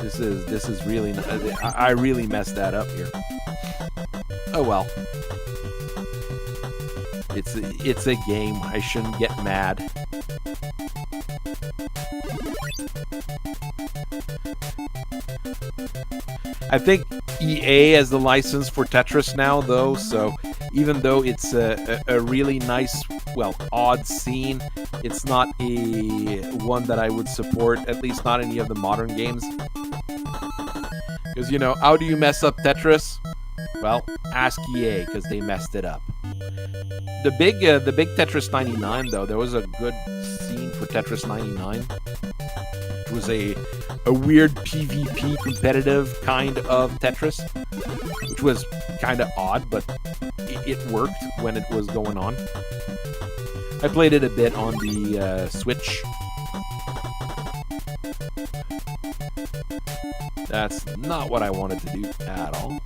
This is really not, I really messed that up here. Oh well. It's a game. I shouldn't get mad. I think EA has the license for Tetris now, though, so even though it's a really nice, well, odd scene, it's not a one that I would support, at least not any of the modern games. Because, you know, how do you mess up Tetris? Well, ask EA, because they messed it up. The big Tetris 99 though, there was a good scene for Tetris 99. It was a weird PvP competitive kind of Tetris, which was kind of odd, but it worked when it was going on. I played it a bit on the Switch. That's not what I wanted to do at all.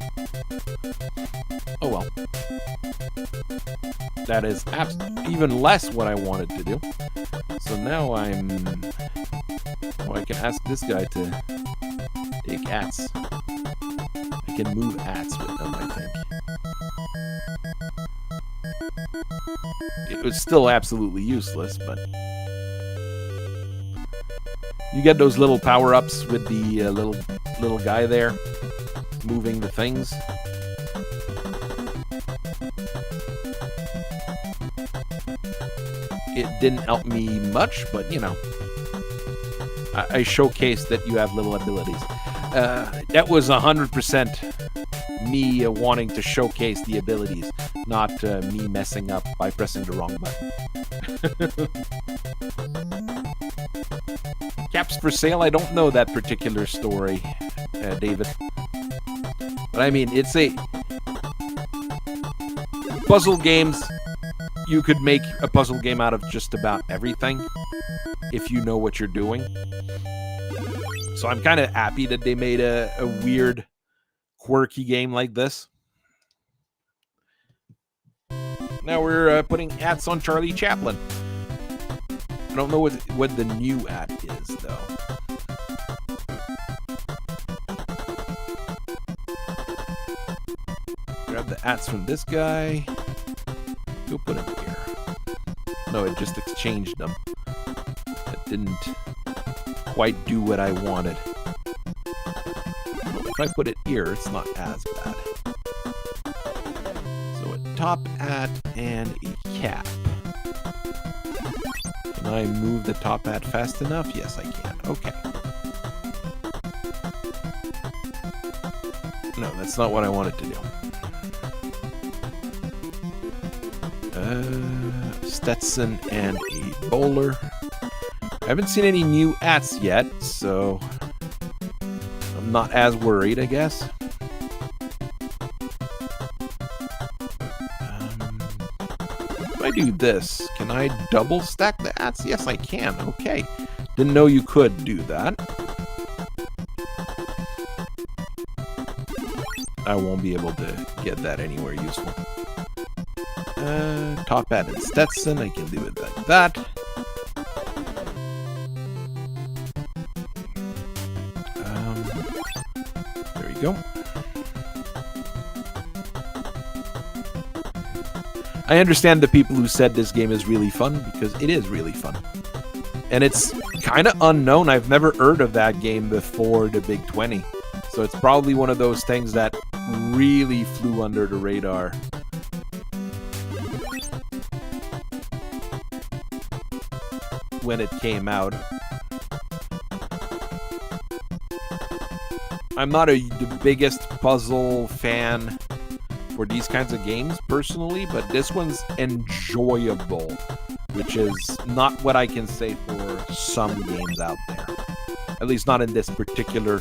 Oh well. That is even less what I wanted to do. So now I'm... Oh, I can ask this guy to take ats. I can move ats with them, I think. It was still absolutely useless, but... You get those little power-ups with the little guy there, moving the things. It didn't help me much, but, you know, I showcased that you have little abilities. That was 100% me wanting to showcase the abilities, not me messing up by pressing the wrong button. Caps for sale? I don't know that particular story, David. But I mean, it's a... Puzzle games, you could make a puzzle game out of just about everything if you know what you're doing. So I'm kind of happy that they made a weird, quirky game like this. Now we're putting ats on Charlie Chaplin. I don't know what the new at is, though. Grab the ats from this guy. Go put him here. No, it just exchanged them. It didn't quite do what I wanted. Well, if I put it here, it's not as bad. So a top at and a cap. Can I move the top hat fast enough? Yes, I can. Okay. No, that's not what I wanted to do. Stetson and a bowler. I haven't seen any new ats yet, so I'm not as worried, I guess. If I do this, can I double stack the ats? Yes, I can. Okay. Didn't know you could do that. I won't be able to get that anywhere useful. Top hat and Stetson, I can do it like that. There we go. I understand the people who said this game is really fun, because it is really fun. And it's kind of unknown. I've never heard of that game before the Big 20. So it's probably one of those things that really flew under the radar. When it came out. I'm not the biggest puzzle fan for these kinds of games personally, but this one's enjoyable, which is not what I can say for some games out there. At least not in this particular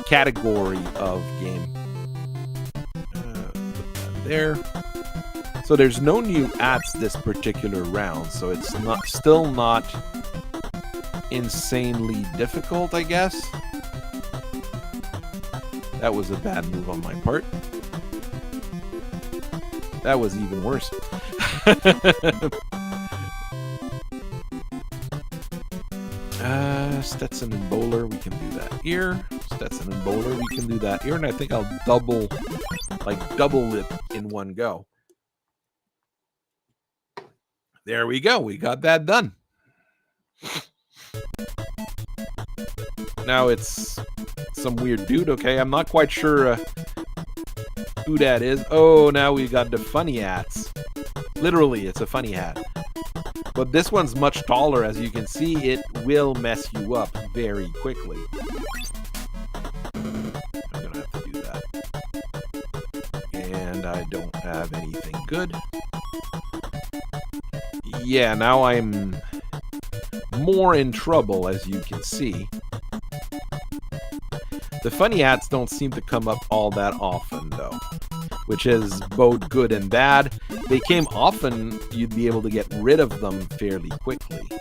category of game. Put that there. So there's no new ats this particular round, so it's still not insanely difficult, I guess. That was a bad move on my part. That was even worse. Stetson and bowler, we can do that here. Stetson and bowler, we can do that here, and I think I'll double it in one go. There we go. We got that done. Now it's some weird dude. Okay, I'm not quite sure who that is. Oh, now we got the funny hats. Literally, it's a funny hat. But this one's much taller. As you can see, it will mess you up very quickly. I'm going to have to do that. And I don't have anything good. yeah, now I'm more in trouble, as you can see. The funny hats don't seem to come up all that often, though, which is both good and bad. If they came often, you'd be able to get rid of them fairly quickly. So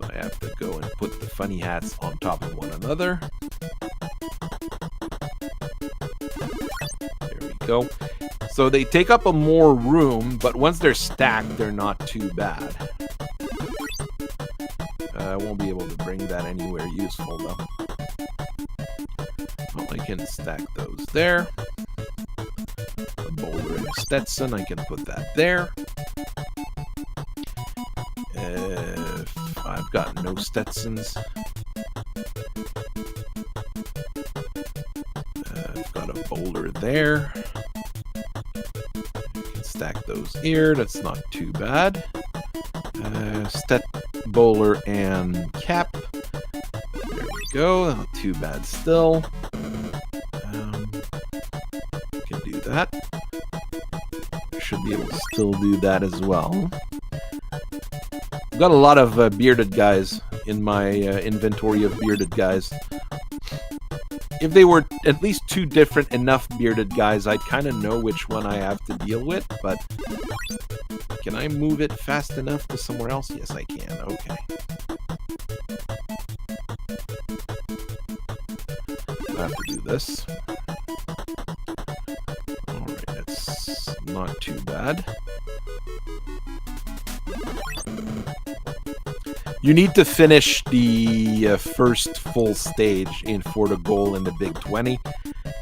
I have to go and put the funny hats on top of one another. There we go. So they take up a more room, but once they're stacked, they're not too bad. I won't be able to bring that anywhere useful, though. Well, I can stack those there. A boulder and a Stetson, I can put that there. I've got no Stetsons. I've got a boulder there. I can stack those here, that's not too bad. Bowler and cap. There we go. Not too bad still. Can do that. Should be able to still do that as well. I've got a lot of bearded guys in my inventory of bearded guys. If they were at least two different enough bearded guys, I'd kind of know which one I have to deal with, but can I move it fast enough to somewhere else? Yes, I can. Okay. I have to do this. Alright, that's not too bad. You need to finish the first full stage for the goal in the Big 20.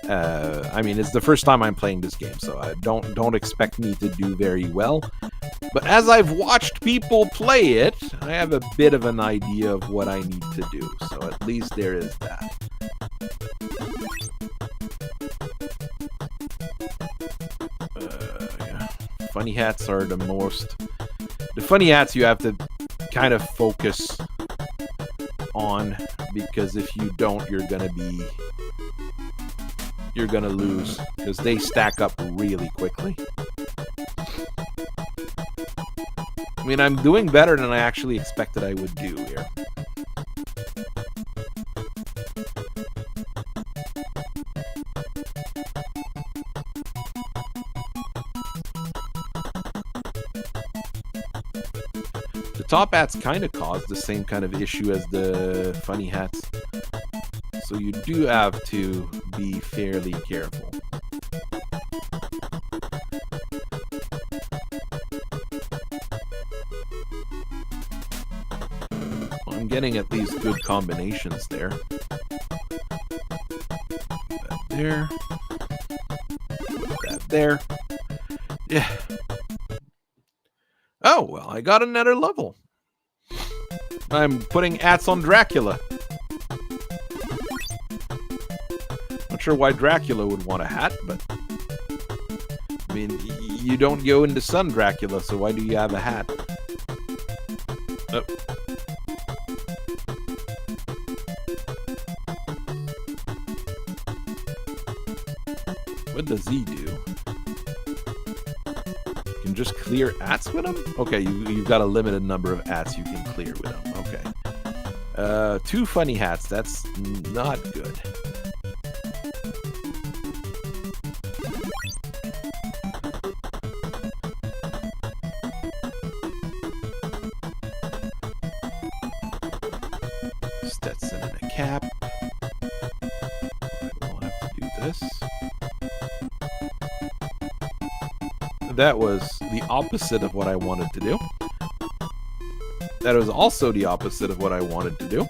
I mean, it's the first time I'm playing this game, so I don't expect me to do very well. But as I've watched people play it, I have a bit of an idea of what I need to do. So at least there is that. Yeah. Funny hats are the most... The funny hats you have to kind of focus on, because if you don't, you're gonna lose, because they stack up really quickly. I mean, I'm doing better than I actually expected I would do here. The top hats kind of cause the same kind of issue as the funny hats, so you do have to be fairly careful. I'm getting at least good combinations there. Put that there. Put that there. Yeah. Oh, well, I got another level. I'm putting hats on Dracula. Not sure why Dracula would want a hat, but... I mean, you don't go into Sun Dracula, so why do you have a hat? Oh. What does he do? You can just clear hats with him? Okay, you've got a limited number of hats you can clear with him. Okay. 2 funny hats. That's not good. Stetson and a cap. We'll have to do this. That was the opposite of what I wanted to do. That was also the opposite of what I wanted to do.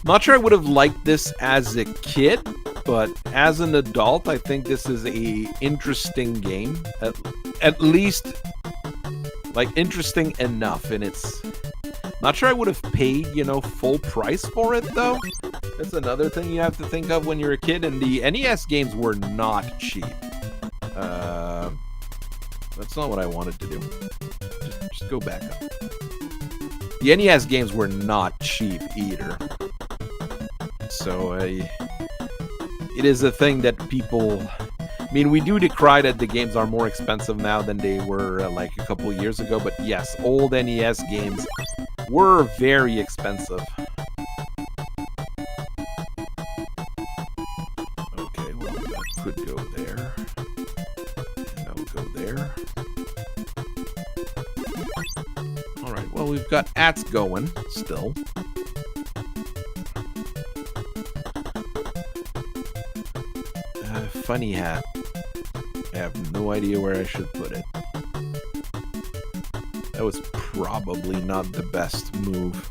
Not sure I would have liked this as a kid, but as an adult, I think this is a interesting game. At least, like, interesting enough, and it's... Not sure I would have paid, you know, full price for it, though. That's another thing you have to think of when you're a kid, and the NES games were not cheap. That's not what I wanted to do. Just go back up. The NES games were not cheap either. So it is a thing that people... I mean, we do decry that the games are more expensive now than they were like a couple of years ago, but yes, old NES games were very expensive. Okay, well, that could go there. And that will go there. Alright, well, we've got ats going still. Funny hat. I have no idea where I should put it. That was probably not the best move.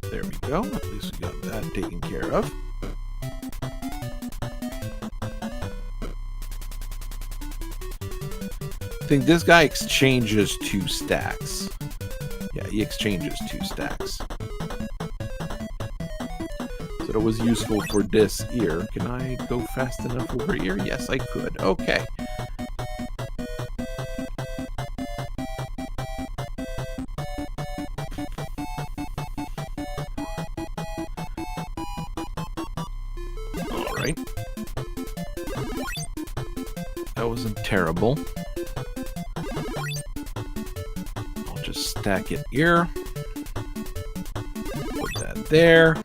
There we go. At least we got that taken care of. I think this guy exchanges 2 stacks. Yeah, he exchanges 2 stacks. So that was useful for this ear. Can I go fast enough over here? Yes, I could. Okay. Alright. That wasn't terrible. I'll just stack it here. Put that there.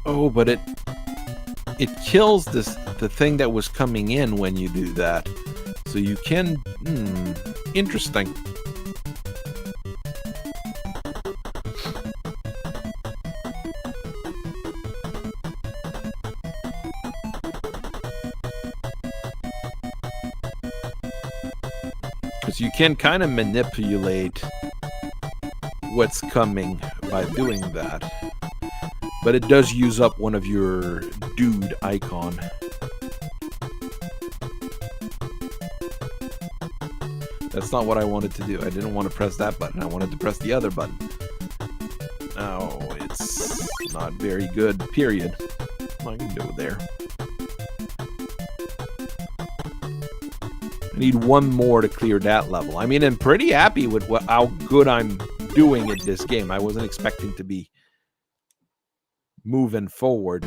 Oh, but it kills the thing that was coming in when you do that. So you can... interesting. Because you can kind of manipulate what's coming by doing that. But it does use up one of your dude icon. That's not what I wanted to do. I didn't want to press that button. I wanted to press the other button. Oh, it's not very good, period. I can go there. I need one more to clear that level. I mean, I'm pretty happy with how good I'm doing at this game. I wasn't expecting to be moving forward.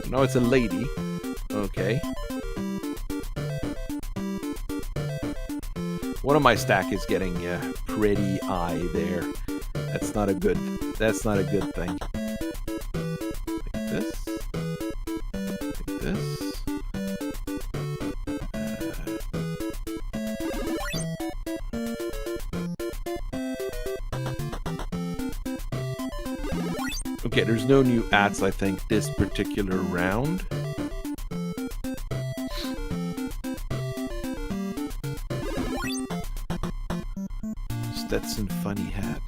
No, it's a lady. Okay. One of my stack is getting a pretty eye there. That's not a good thing. Like this. Like this. Okay, there's no new ats, I think, this particular round. Stetson funny hat.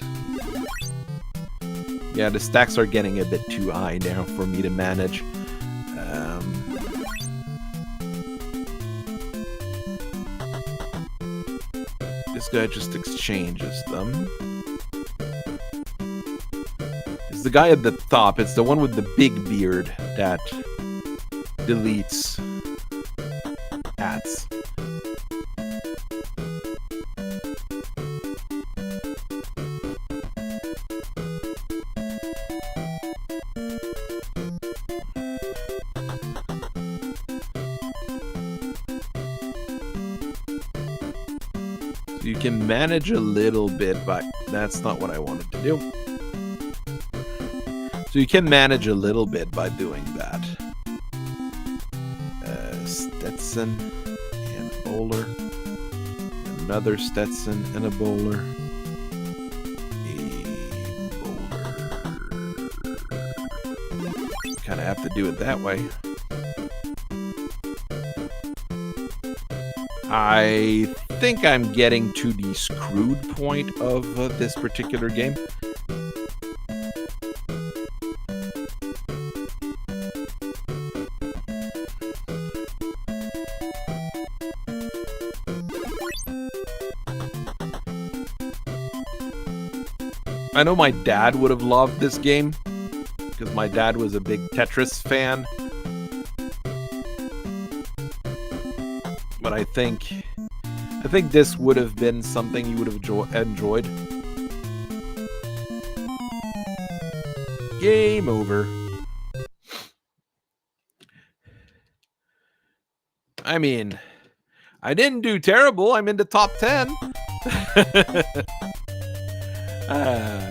Yeah, the stacks are getting a bit too high now for me to manage. This guy just exchanges them. It's the guy at the top. It's the one with the big beard that deletes ats. So you can manage a little bit, but that's not what I wanted to do. So you can manage a little bit by doing that. Stetson and bowler. Another Stetson and a bowler. A bowler. Kind of have to do it that way. I think I'm getting to the screwed point of this particular game. I know my dad would have loved this game, because my dad was a big Tetris fan. But I think this would have been something you would have enjoyed. Game over. I mean, I didn't do terrible. I'm in the top 10.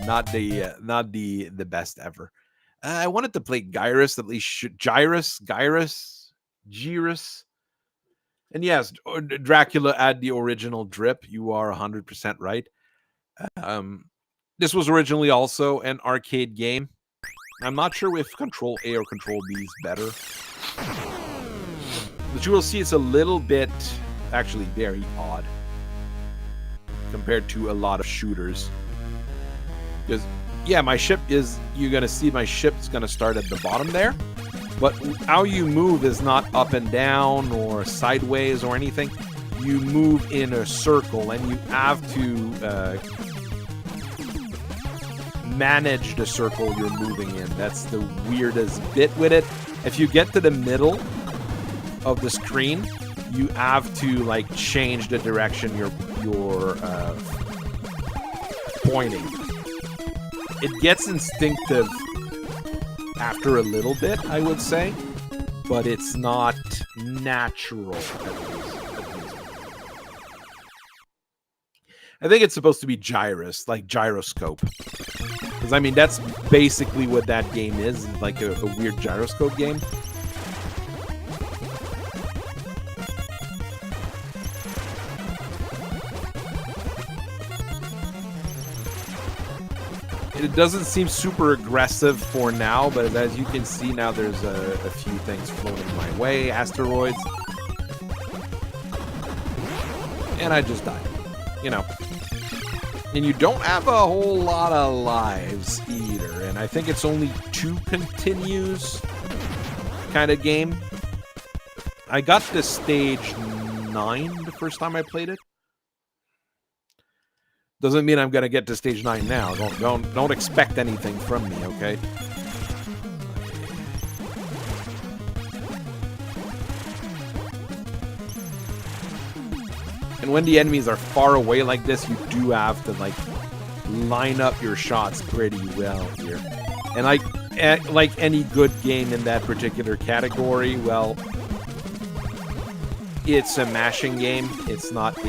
Not the best ever. I wanted to play Gyrus at least. Gyrus. And yes, Dracula had the original drip. You are 100% right. This was originally also an arcade game. I'm not sure if Control A or Control B is better. But you will see it's a little bit, actually very odd compared to a lot of shooters. Because, yeah, my ship is, you're going to see my ship's going to start at the bottom there. But how you move is not up and down or sideways or anything. You move in a circle, and you have to manage the circle you're moving in. That's the weirdest bit with it. If you get to the middle of the screen, you have to like change the direction you're pointing. It gets instinctive after a little bit, I would say, but it's not natural, at least. I think it's supposed to be gyrus, like gyroscope. Because, I mean, that's basically what that game is, like a weird gyroscope game. It doesn't seem super aggressive for now, but as you can see now, there's a few things floating my way, asteroids. And I just died, you know. And you don't have a whole lot of lives either, and I think it's only 2 continues kind of game. I got to stage 9 the first time I played it. Doesn't mean I'm gonna get to stage 9 now. Don't expect anything from me, okay? And when the enemies are far away like this, you do have to like line up your shots pretty well here. And like any good game in that particular category, well, it's a mashing game. It's not a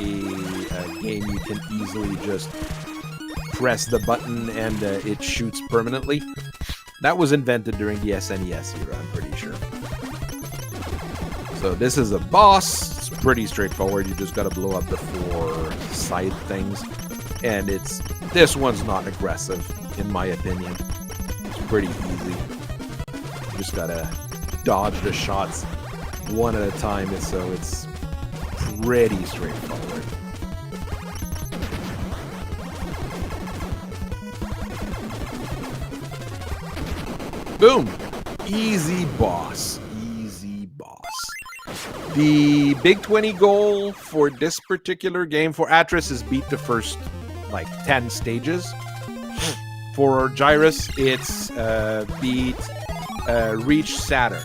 game you can easily just press the button and it shoots permanently. That was invented during the SNES era, I'm pretty sure. So this is a boss. It's pretty straightforward. You just got to blow up the 4 side things. And this one's not aggressive, in my opinion. It's pretty easy. You just got to dodge the shots one at a time, so it's pretty straightforward. Boom! Easy boss. Easy boss. The Big 20 goal for this particular game for Atris is beat the first, like, 10 stages. For Gyrus, it's beat Reach Saturn.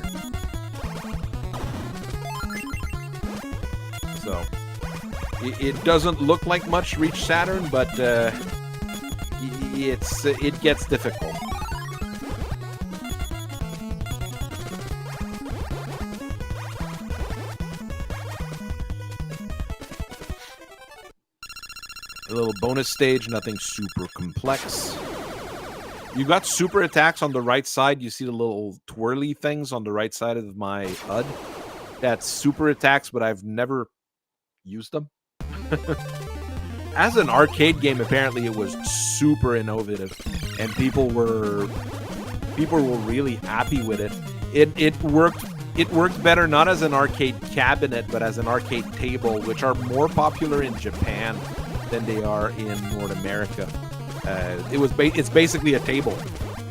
So, it doesn't look like much Reach Saturn, but it gets difficult. A little bonus stage, nothing super complex. You got super attacks on the right side. You see the little twirly things on the right side of my HUD. That's super attacks, but I've never used them. As an arcade game, apparently it was super innovative, and people were really happy with it. It worked better not as an arcade cabinet, but as an arcade table, which are more popular in Japan than they are in North America. It's basically a table.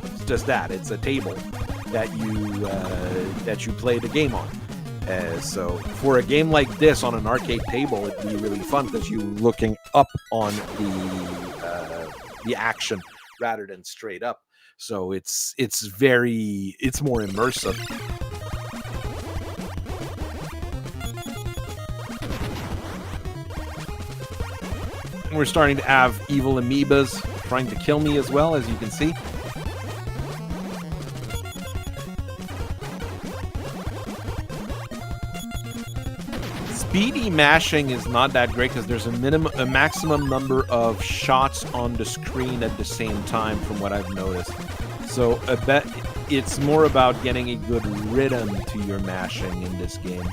It's just that. It's a table that you play the game on. So for a game like this on an arcade table, it'd be really fun because you're looking up on the action rather than straight up. So it's more immersive. We're starting to have evil amoebas trying to kill me as well, as you can see. Speedy mashing is not that great because there's a maximum number of shots on the screen at the same time, from what I've noticed. So I bet it's more about getting a good rhythm to your mashing in this game.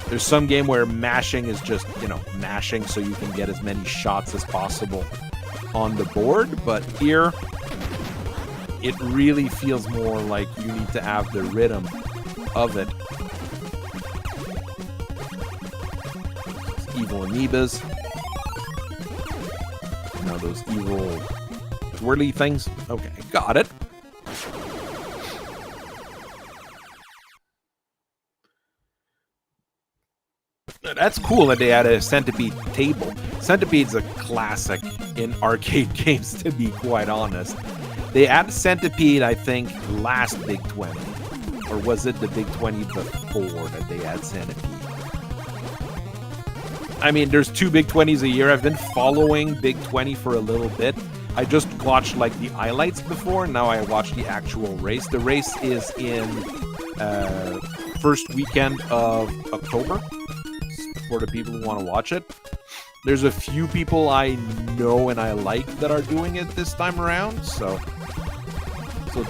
There's some game where mashing is just, mashing so you can get as many shots as possible on the board, but here it really feels more like you need to have the rhythm of it. Evil amoebas. Now those evil twirly things. Okay, got it. That's cool that they added a centipede table. Centipede's a classic in arcade games, to be quite honest. They added centipede, I think, last Big 20. Or was it the Big 20 before that they had centipede? I mean, there's 2 Big 20s a year. I've been following Big 20 for a little bit. I just watched like the highlights before. Now I watch the actual race. The race is in first weekend of October for the people who want to watch it. There's a few people I know and I like that are doing it this time around. So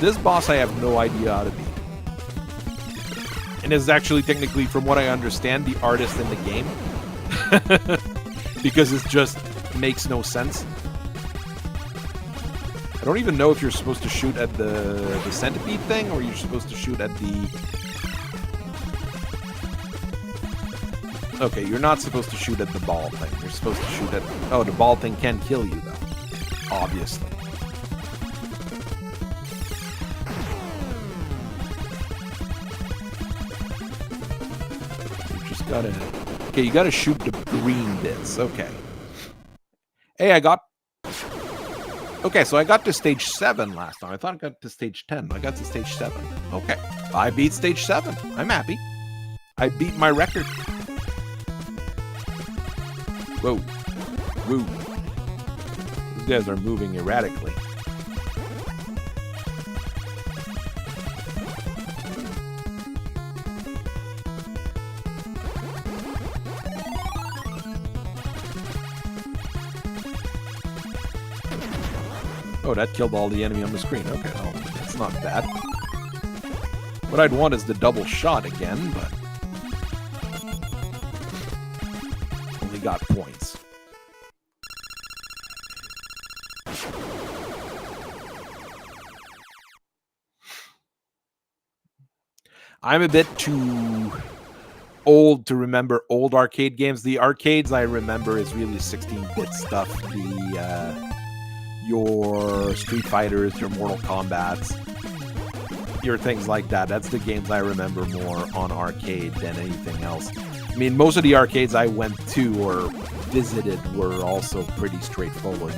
this boss I have no idea how to beat. And is actually technically, from what I understand, the artist in the game. Because it just makes no sense. I don't even know if you're supposed to shoot at the centipede thing or you're supposed to shoot at the... Okay, you're not supposed to shoot at the ball thing. You're supposed to shoot at... Oh, the ball thing can kill you, though. Obviously. You just gotta... Okay, you gotta shoot the green bits. Okay. Hey, I got... Okay, so I got to stage 7 last time. I thought I got to stage 10. I got to stage 7. Okay. I beat stage 7. I'm happy. I beat my record. Whoa. Woo. These guys are moving erratically. Oh, that killed all the enemy on the screen. Okay, well, that's not bad. What I'd want is the double shot again, but... only got points. I'm a bit too old to remember old arcade games. The arcades I remember is really 16-bit stuff. Your Street Fighters, your Mortal Kombats, your things like that. That's the games I remember more on arcade than anything else. I mean, most of the arcades I went to or visited were also pretty straightforward.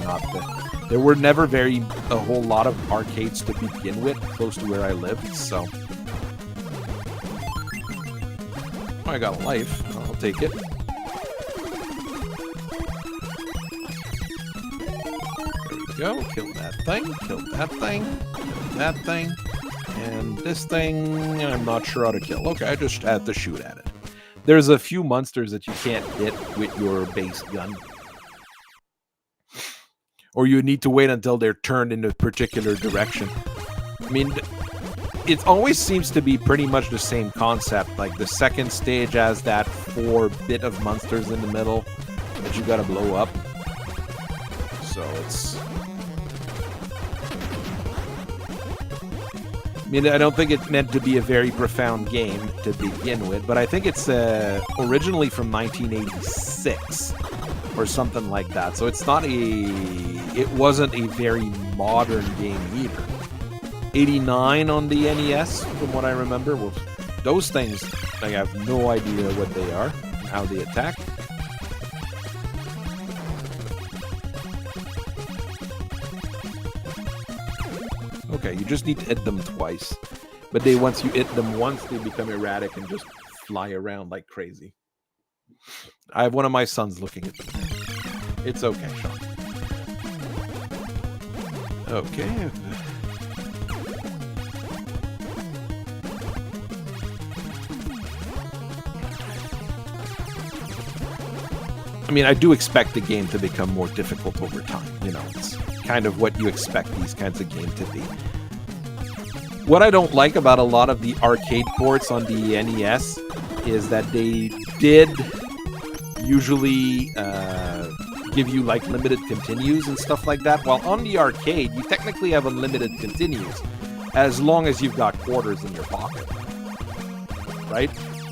There were never a whole lot of arcades to begin with, close to where I lived, so... I got a life. I'll take it. Go, kill that thing, kill that thing, kill that thing, and this thing I'm not sure how to kill. Okay, I just had to shoot at it. There's a few monsters that you can't hit with your base gun. Or you need to wait until they're turned in a particular direction. I mean, it always seems to be pretty much the same concept. Like the second stage has that 4-bit of monsters in the middle that you gotta blow up. So it's... I mean, I don't think it's meant to be a very profound game to begin with, but I think it's originally from 1986 or something like that. So it's not it wasn't a very modern game either. 89 on the NES, from what I remember. Well, those things, I have no idea what they are, how they attack. Okay, you just need to hit them twice. But once you hit them once, they become erratic and just fly around like crazy. I have one of my sons looking at them. It's okay, Sean. Okay. I mean, I do expect the game to become more difficult over time. You know, it's kind of what you expect these kinds of games to be. What I don't like about a lot of the arcade ports on the NES is that they did usually give you like limited continues and stuff like that. While on the arcade, you technically have unlimited continues as long as you've got quarters in your pocket, right?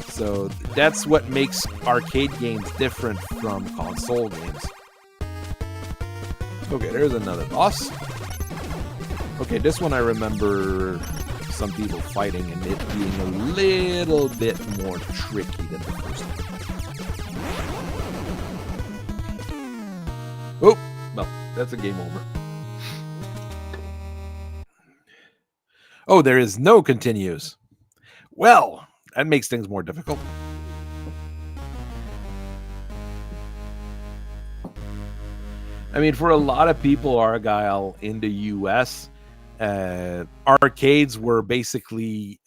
So that's what makes arcade games different from console games. Okay, there's another boss. Okay, this one I remember some people fighting and it being a little bit more tricky than the first one. Oh, well, that's a game over. Oh, there is no continues. Well, that makes things more difficult. I mean, for a lot of people, Argyle, in the US, arcades were basically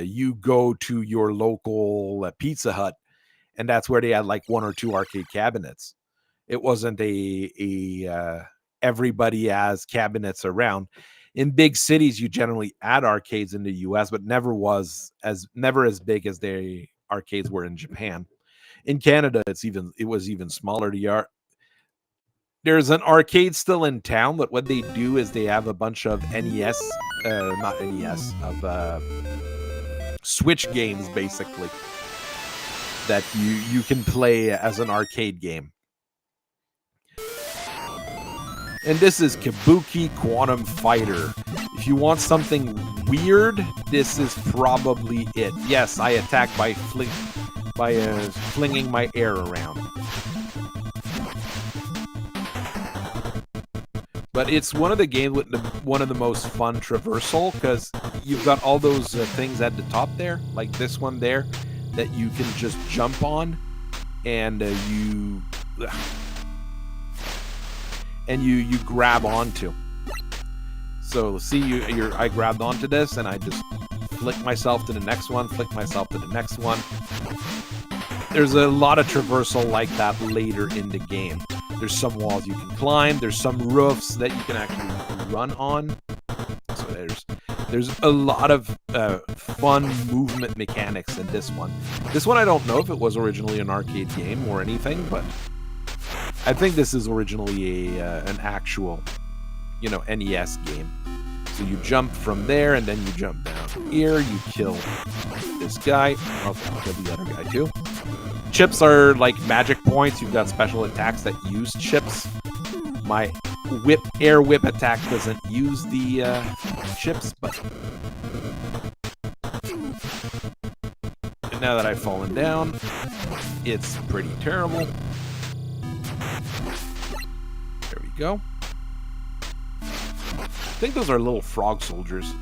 you go to your local Pizza Hut, and that's where they had like one or two arcade cabinets. It wasn't a everybody has cabinets around. In big cities, you generally add arcades in the US, but never as big as the arcades were in Japan. In Canada, it was even smaller. There's an arcade still in town, but what they do is they have a bunch of not NES, of Switch games basically that you can play as an arcade game. And this is Kabuki Quantum Fighter. If you want something weird, this is probably it. Yes, I attack by flinging my air around. But it's one of the games with one of the most fun traversal, because you've got all those things at the top there, like this one there, that you can just jump on, and you grab onto. So see, I grabbed onto this, and I just flick myself to the next one, flick myself to the next one. There's a lot of traversal like that later in the game. There's some walls you can climb. There's some roofs that you can actually run on. So there's a lot of fun movement mechanics in this one. This one I don't know if it was originally an arcade game or anything, but I think this is originally an actual, NES game. So you jump from there, and then you jump down here. You kill this guy. Okay, I'll kill the other guy too. Chips are like magic points. You've got special attacks that use chips. My air whip attack doesn't use the chips, but now that I've fallen down, it's pretty terrible. There we go. I think those are little frog soldiers.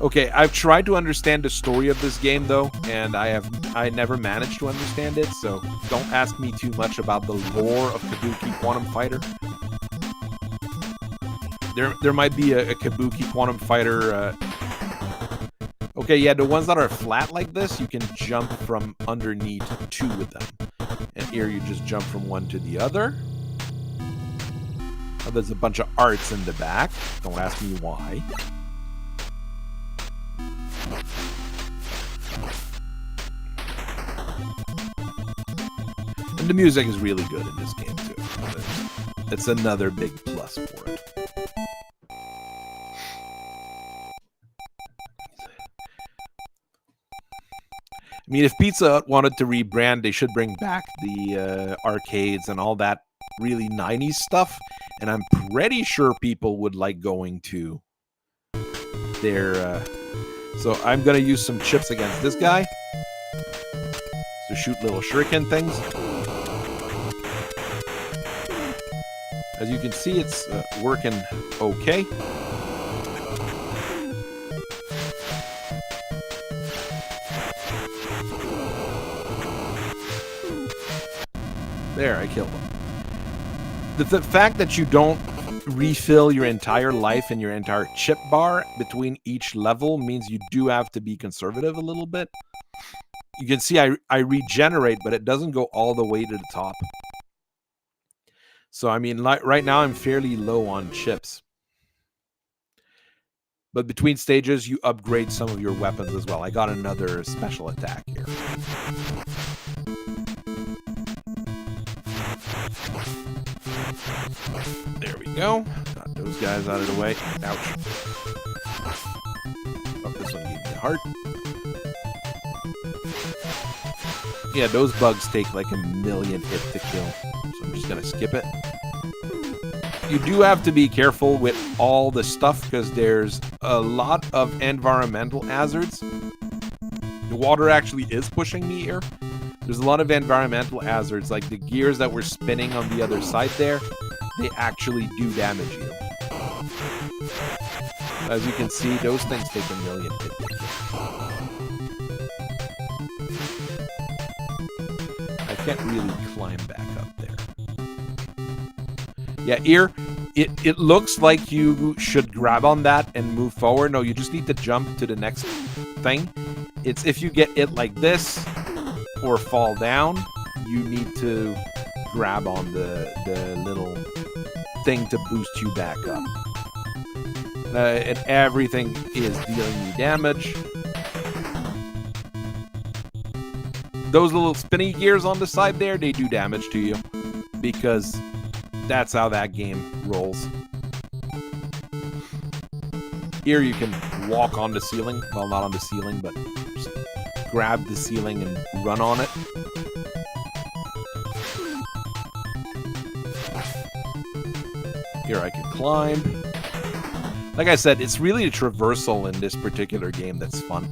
Okay, I've tried to understand the story of this game though, and I never managed to understand it, so don't ask me too much about the lore of Kabuki Quantum Fighter. There might be a Kabuki Quantum Fighter. Okay, yeah, the ones that are flat like this, you can jump from underneath two of them. And here you just jump from one to the other. Oh, there's a bunch of arts in the back. Don't ask me why. And the music is really good in this game too. It's another big plus for it. I mean, if Pizza Hut wanted to rebrand, they should bring back the arcades and all that really 90s stuff. And I'm pretty sure people would like going to their... So I'm going to use some chips against this guy. So shoot little shuriken things. As you can see, it's working okay. There, I killed him. The fact that you don't refill your entire life and your entire chip bar between each level means you do have to be conservative a little bit. You can see I regenerate, but it doesn't go all the way to the top. So, I mean, right now I'm fairly low on chips. But between stages, you upgrade some of your weapons as well. I got another special attack here. There we go. Got those guys out of the way. Ouch. Oh, this one gave me a heart. Yeah, those bugs take like a million hits to kill. So I'm just going to skip it. You do have to be careful with all the stuff because there's a lot of environmental hazards. The water actually is pushing me here. There's a lot of environmental hazards, like the gears that were spinning on the other side there. They actually do damage you. As you can see, those things take a million hits. I can't really climb back up there. Yeah, here, it looks like you should grab on that and move forward. No, you just need to jump to the next thing. It's if you get it like this or fall down, you need to grab on the little thing to boost you back up. And everything is dealing you damage. Those little spinny gears on the side there, they do damage to you because that's how that game rolls. Here you can walk on the ceiling. Well, not on the ceiling, but just grab the ceiling and run on it. Here I can climb. Like I said, it's really the traversal in this particular game that's fun.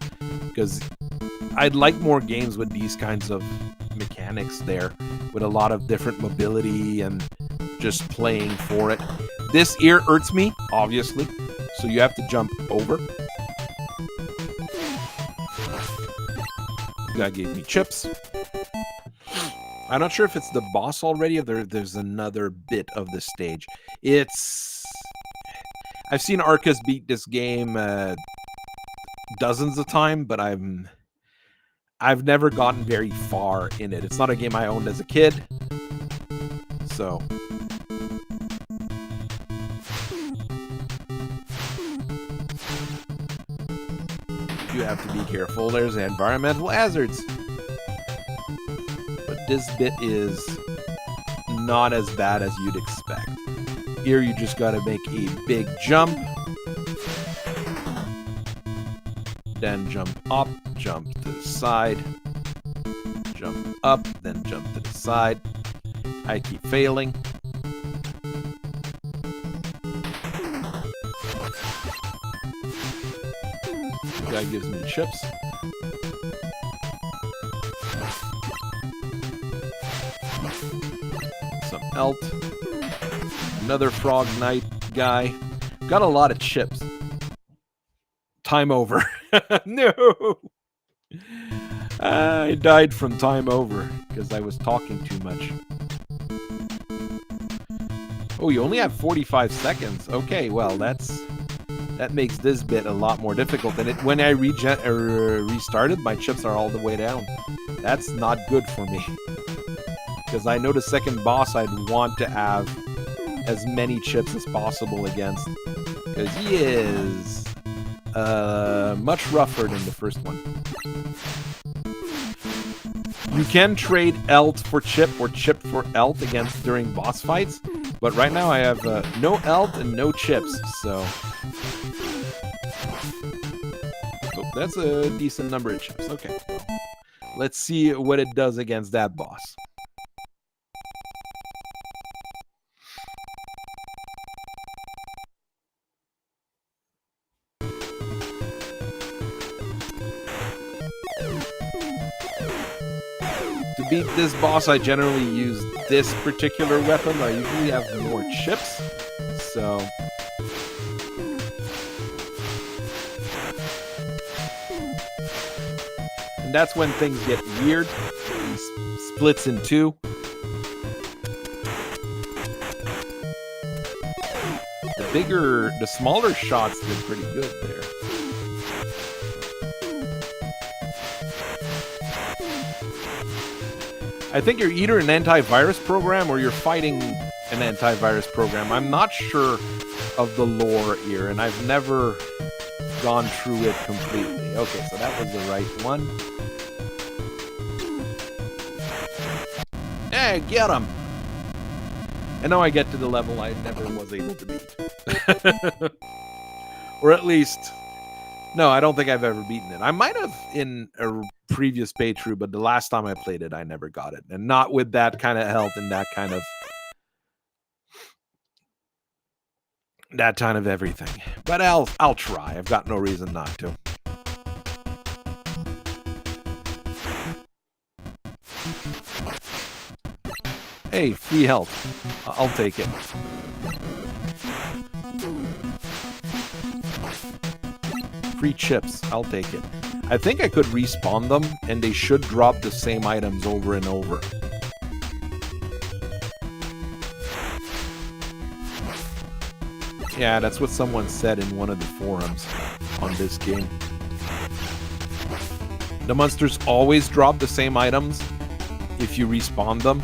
Because I'd like more games with these kinds of mechanics there. With a lot of different mobility and just playing for it. This here hurts me, obviously. So you have to jump over. That gave me chips. I'm not sure if it's the boss already or there's another bit of the stage. I've seen Arcus beat this game dozens of times, but I've never gotten very far in it. It's not a game I owned as a kid. So you have to be careful. There's environmental hazards. But this bit is not as bad as you'd expect. Here you just gotta make a big jump. Then jump up, jump to the side. Jump up, then jump to the side. I keep failing. Guy gives me chips. Some elt. Another Frog Knight guy. Got a lot of chips. Time over. No! I died from time over because I was talking too much. Oh, you only have 45 seconds. Okay, well, that makes this bit a lot more difficult. And when I restarted, my chips are all the way down. That's not good for me. Because I know the second boss I'd want to have as many chips as possible against. Because he is much rougher than the first one. You can trade elt for chip or chip for elt against during boss fights. But right now I have no elt and no chips, so... Oh, that's a decent number of chips. Okay, well, let's see what it does against that boss. To beat this boss, I generally use this particular weapon. I usually have more chips, so... And that's when things get weird. He splits in two. the smaller shots did pretty good there. I think you're either an antivirus program or you're fighting an antivirus program. I'm not sure of the lore here, and I've never gone through it completely. Okay, so that was the right one. Hey, get him! And now I get to the level I never was able to beat. Or at least... No, I don't think I've ever beaten it. I might have in a previous playthrough, but the last time I played it, I never got it. And not with that kind of health and that kind of everything. But I'll try. I've got no reason not to. Hey, free health. I'll take it. Free chips. I'll take it. I think I could respawn them, and they should drop the same items over and over. Yeah, that's what someone said in one of the forums on this game. The monsters always drop the same items if you respawn them,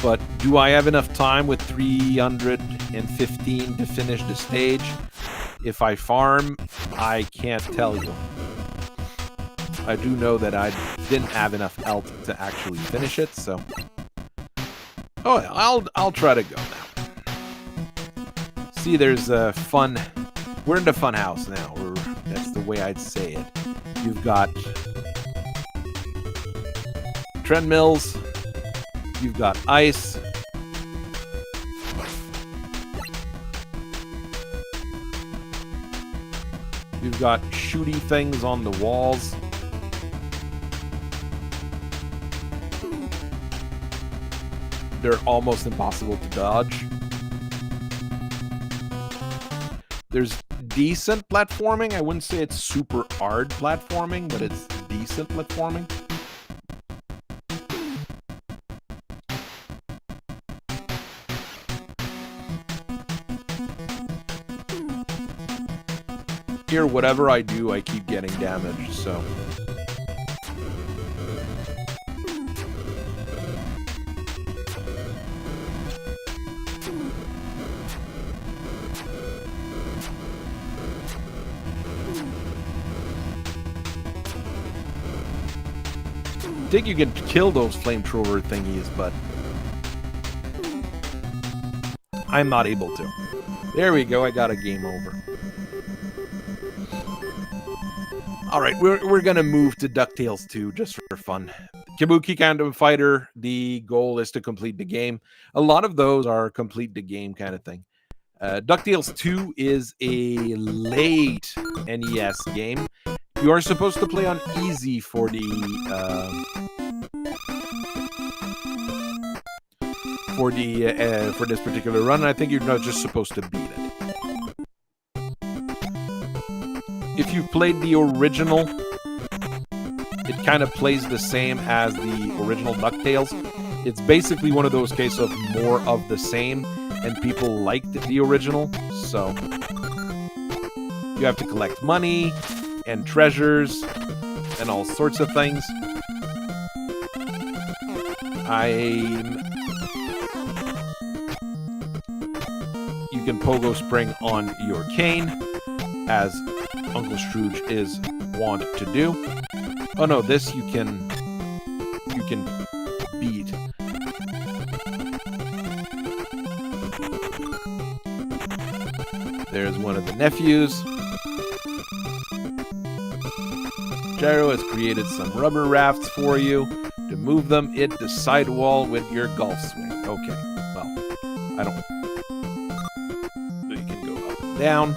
but do I have enough time with 315 to finish the stage? If I farm, I can't tell you. I do know that I didn't have enough health to actually finish it, so... Oh, I'll try to go now. See, there's a fun... We're in the fun house now. That's the way I'd say it. You've got... treadmills. You've got ice. You've got shooty things on the walls. They're almost impossible to dodge. There's decent platforming. I wouldn't say it's super hard platforming, but it's decent platforming. Here, whatever I do, I keep getting damaged, so... I think you can kill those flamethrower thingies, but... I'm not able to. There we go, I got a game over. Alright, we're gonna move to DuckTales 2 just for fun. Kabuki Kingdom Fighter, the goal is to complete the game. A lot of those are complete the game kind of thing. DuckTales 2 is a late NES game. You are supposed to play on easy for the for this particular run. I think you're not just supposed to beat it. If you've played the original, it kind of plays the same as the original DuckTales. It's basically one of those cases of more of the same, and people liked the original, so you have to collect money and treasures and all sorts of things. You can pogo spring on your cane, as Uncle Scrooge is wont to do. Oh no, this you can beat. There's one of the nephews. Gyro has created some rubber rafts for you. To move them, hit the sidewall with your golf swing. Okay, well, I don't... So you can go up and down.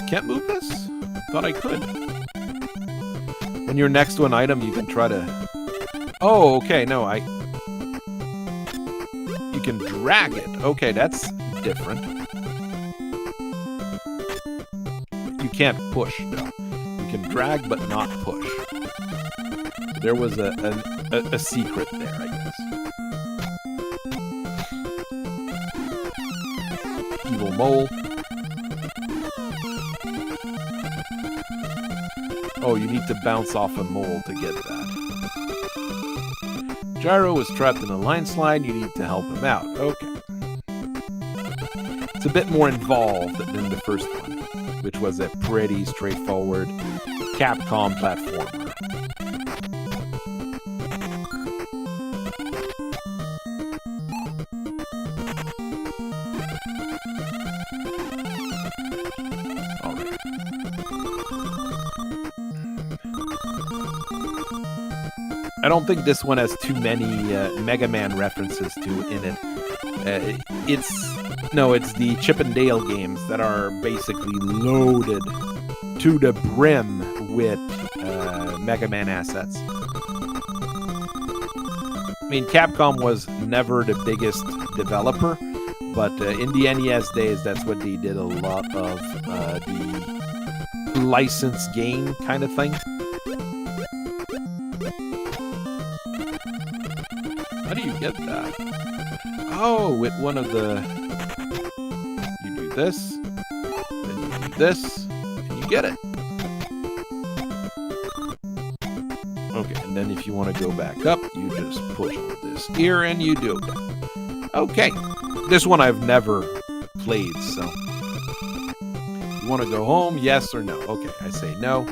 Can't move this? Thought I could. When you're next to an item, you can try to... Oh, okay, no, You can drag it. Okay, that's different. You can't push, though. You can drag, but not push. There was a secret there, I guess. mole. Oh, you need to bounce off a mole to get that. Gyro is trapped in a line slide. You need to help him out. Okay. It's a bit more involved than the first one, which was a pretty straightforward Capcom platformer. Alright. I don't think this one has too many Mega Man references in it. It's the Chip and Dale games that are basically loaded to the brim with Mega Man assets. I mean, Capcom was never the biggest developer, but in the NES days, that's what they did a lot of the license game kind of thing. How do you get that? Oh, with one of the... You do this, then you do this, and you get it. Okay, and then if you want to go back up, you just push on this here, and you do that. Okay, this one I've never played, so... You want to go home, yes or no? Okay, I say no.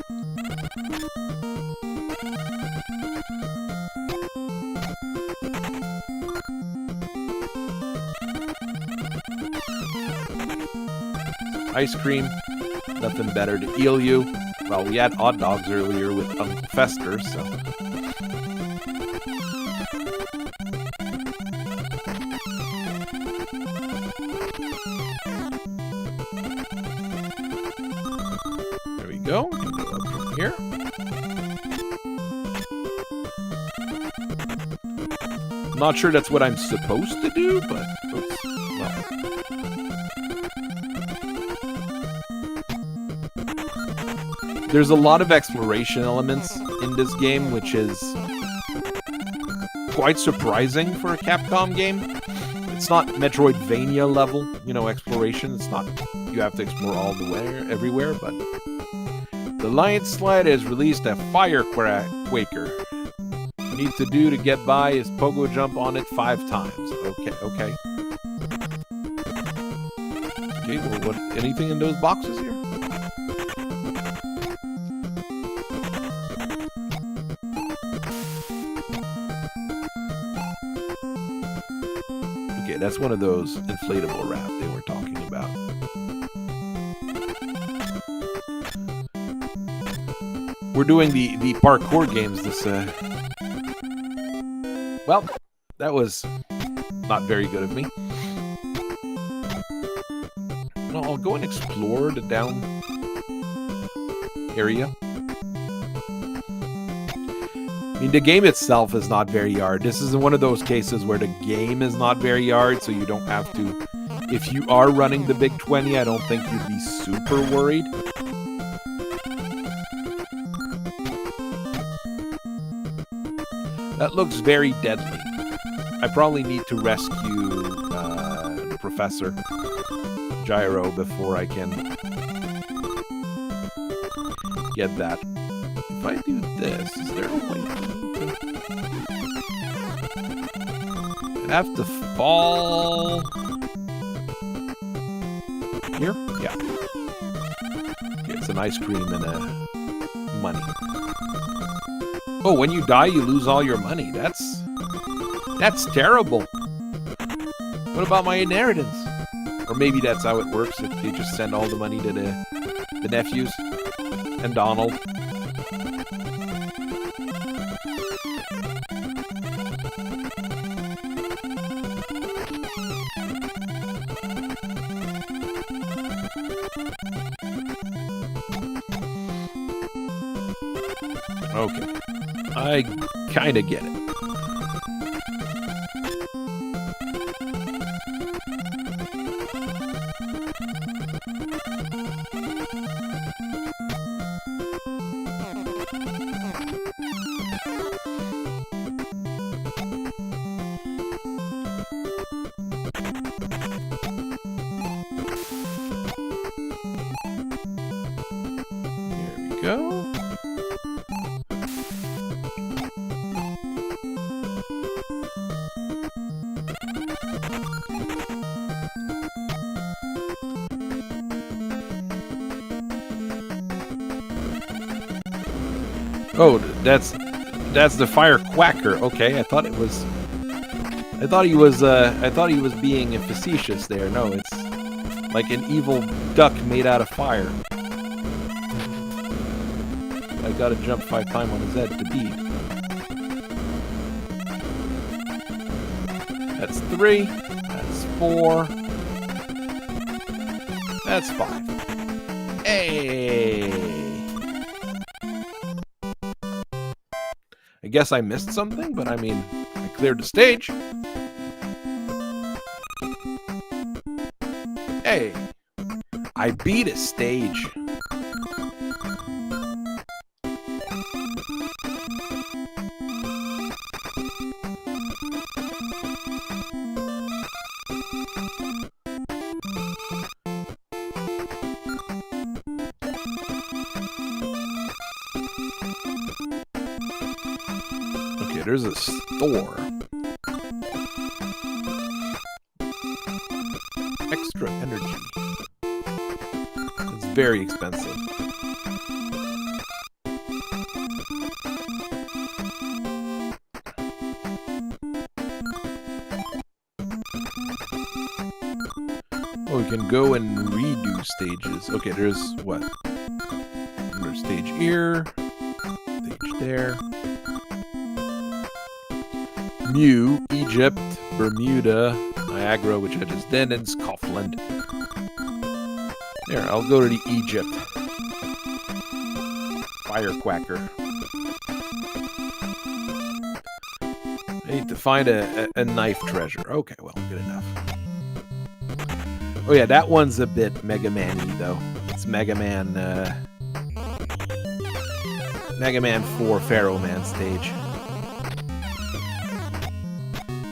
Ice cream, nothing better to heal you. Well, we had hot dogs earlier with Uncle Fester, so... There we go. We can go up from here. Not sure that's what I'm supposed to do, but... Oops. Well... There's a lot of exploration elements in this game, which is quite surprising for a Capcom game. It's not Metroidvania level, exploration. It's not, you have to explore all the way, everywhere, but... The Lion Slide has released a Fire Quaker. What you need to do to get by is pogo jump on it 5 times. Okay. Okay, well, what, anything in those boxes here? Okay, that's one of those inflatable raft they were talking about. We're doing the parkour games this... Well, that was not very good of me. Well, I'll go and explore the down area. I mean, the game itself is not very hard. This is one of those cases where the game is not very hard, so you don't have to... If you are running the Big 20, I don't think you'd be super worried. That looks very deadly. I probably need to rescue the Professor Gyro before I can get that. If I do this, is there a way to... I have to fall... Here? Yeah. Get some ice cream and money. Oh, when you die, you lose all your money. That's terrible. What about my inheritance? Or maybe that's how it works, if they just send all the money to the nephews and Donald. Okay. I kind of get it. go. Oh, that's the fire quacker. Okay, I thought he was being facetious there. No, it's like an evil duck made out of fire. I gotta jump 5 times on his head to beat. That's 3. That's 4. That's 5. Hey! I guess I missed something, but I mean, I cleared the stage. Hey! I beat a stage. Okay, there's a store. Extra energy. It's very expensive. Oh, we can go and redo stages. Okay, there's what? There's stage here, stage there. Mew, Egypt, Bermuda, Niagara, which I just did, and Scotland. There, I'll go to the Egypt. Firequacker. I need to find a knife treasure. Okay, well, good enough. Oh yeah, that one's a bit Mega Man-y, though. It's Mega Man 4 Pharaoh Man stage.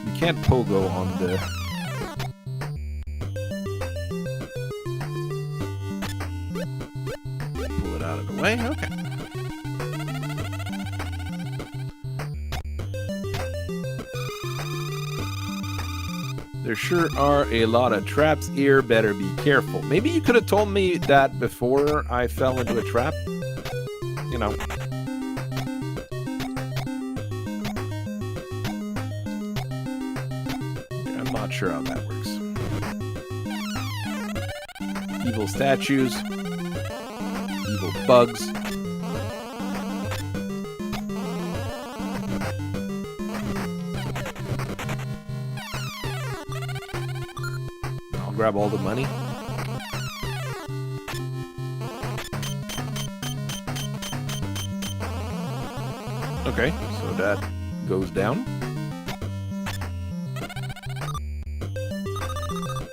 You can't pogo on the... Pull it out of the way? Okay. There sure are a lot of traps here. Better be careful. Maybe you could have told me that before I fell into a trap. You know. I'm not sure how that works. Evil statues. Evil bugs. Grab all the money. Okay, so that goes down.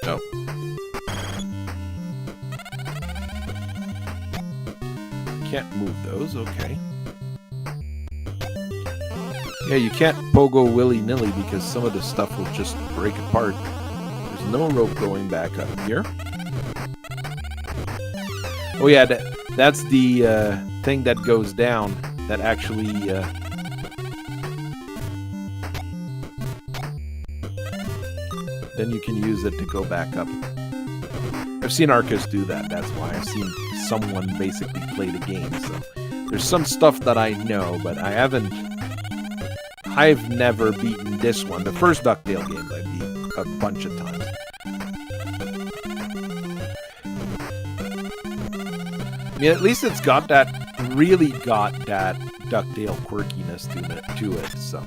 Oh. Can't move those, okay. Yeah, you can't pogo willy-nilly because some of the stuff will just break apart. No rope going back up here. Oh yeah, that's the thing that goes down that actually then you can use it to go back up. I've seen Arcus do that. That's why I've seen someone basically play the game. So there's some stuff that I know, but I've never beaten this one. The first DuckTales game I beat a bunch of times. I mean, at least it's really got that DuckTales quirkiness to it, so.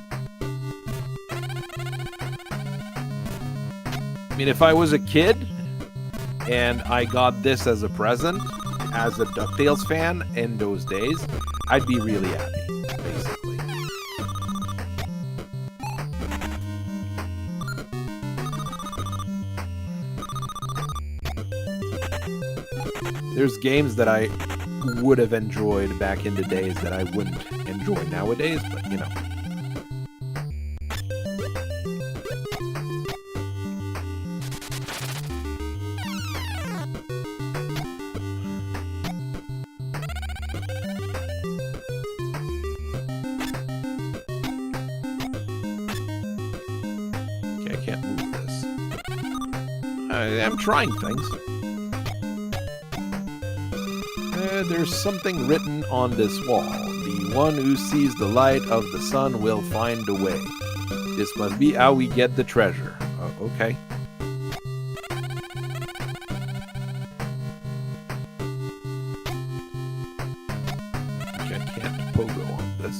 I mean, if I was a kid and I got this as a present, as a DuckTales fan in those days, I'd be really happy, basically. There's games that I would have enjoyed back in the days that I wouldn't enjoy nowadays, but you know. I'm trying things. There's something written on this wall. The one who sees the light of the sun will find a way. This must be how we get the treasure. Okay. I can't pogo on this.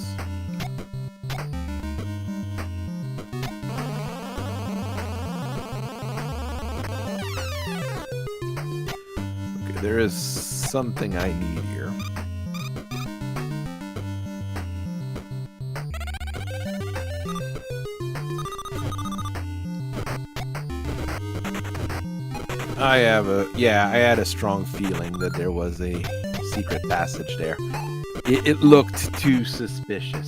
Okay, there is something I need here. I had a strong feeling that there was a secret passage there. It looked too suspicious.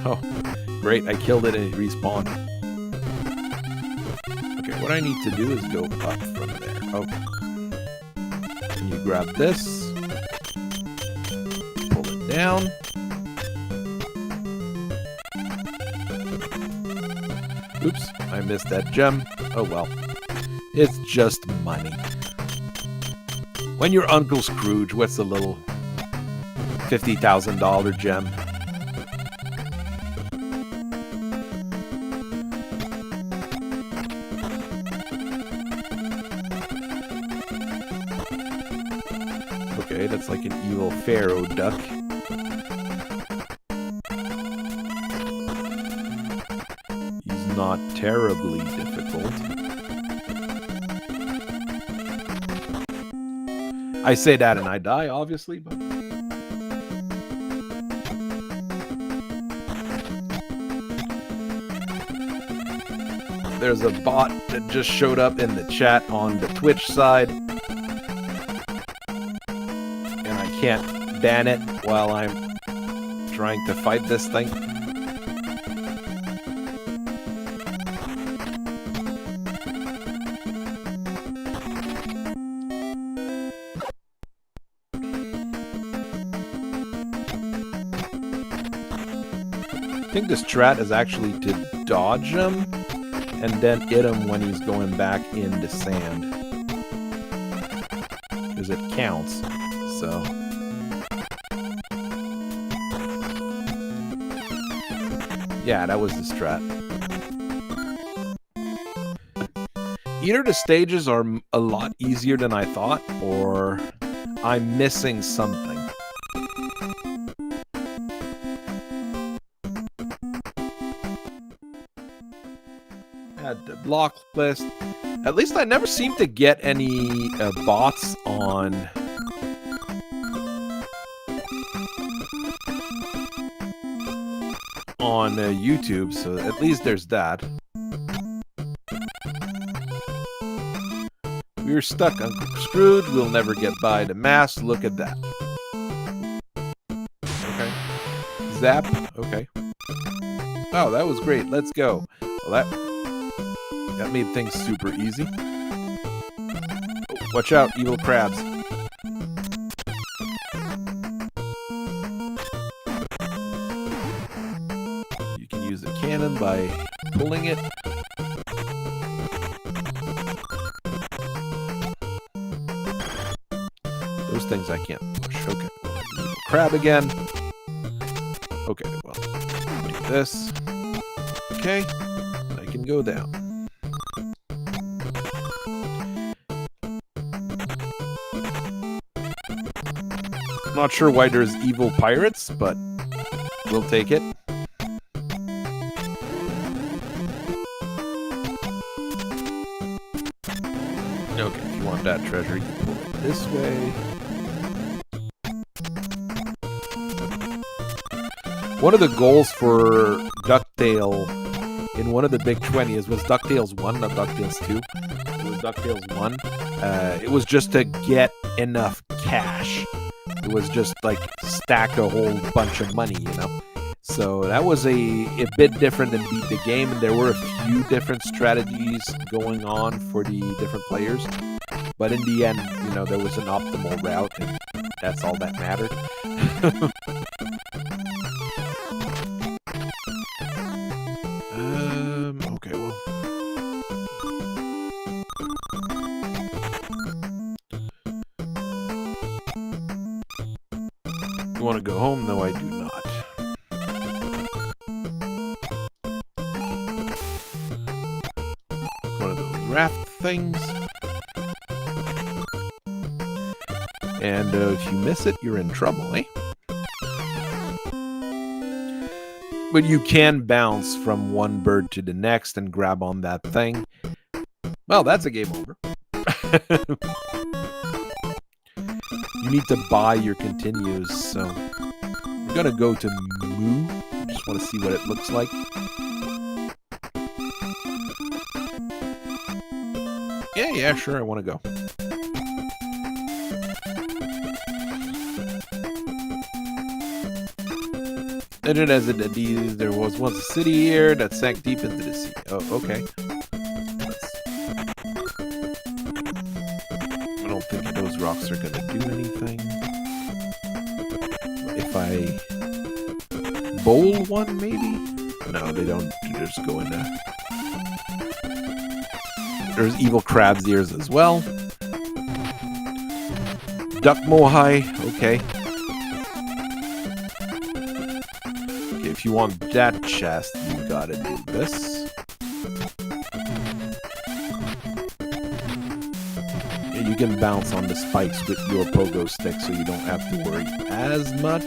Oh, great, I killed it and it respawned. Okay, what I need to do is go up from there. Okay. Can you grab this? Pull it down. Oops, I missed that gem. Oh well. It's just money. When you're Uncle Scrooge, what's a little $50,000 gem? Okay, that's like an evil pharaoh duck. Not terribly difficult. I say that and I die, obviously, but there's a bot that just showed up in the chat on the Twitch side, and I can't ban it while I'm trying to fight this thing. I think the strat is actually to dodge him and then hit him when he's going back into sand. Because it counts, so. Yeah, that was the strat. Either the stages are a lot easier than I thought, or I'm missing something. Add the block list. At least I never seem to get any bots on YouTube, so at least there's that. We're stuck, Uncle Scrooge. We'll never get by the mask. Look at that. Okay. Zap. Okay. Oh, that was great. Let's go. Well, that made things super easy. Oh, watch out, evil crabs. You can use the cannon by pulling it. Those things I can't push. Okay. Evil crab again. Okay, well, like this. Okay. I can go down. Not sure why there's evil pirates, but we'll take it. Okay, if you want that treasure, you pull it this way. One of the goals for DuckTale in one of the big 20s was DuckTales 1, not DuckTales 2. It was DuckTales 1. It was just to get enough cash. It was just like stack a whole bunch of money, you know? So that was a bit different than Beat the Game, and there were a few different strategies going on for the different players. But in the end, you know, there was an optimal route, and that's all that mattered. Okay, well. You want to go home? No, I do not. One of those raft things. And if you miss it, you're in trouble, eh? But you can bounce from one bird to the next and grab on that thing. Well, that's a game over. You need to buy your continues, so we're gonna go to Moo. Just want to see what it looks like. Yeah, sure, I want to go. Legend as it did, there was once a city here that sank deep into the sea. Oh, okay. I don't think those rocks are gonna do anything. If I bowl one, maybe? No, they don't. They just go into. There's evil crab's ears as well. Duck mohai, okay. If you want that chest, you gotta do this. And you can bounce on the spikes with your pogo stick, so you don't have to worry as much.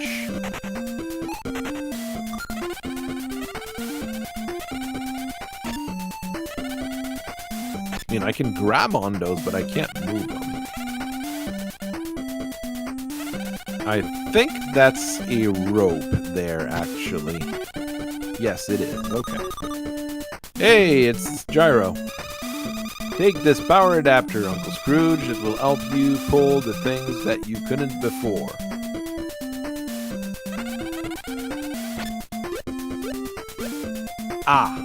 I mean, I can grab on those, but I can't move them. I think that's a rope there, actually. Yes, it is. Okay. Hey, it's Gyro. Take this power adapter, Uncle Scrooge. It will help you pull the things that you couldn't before. Ah.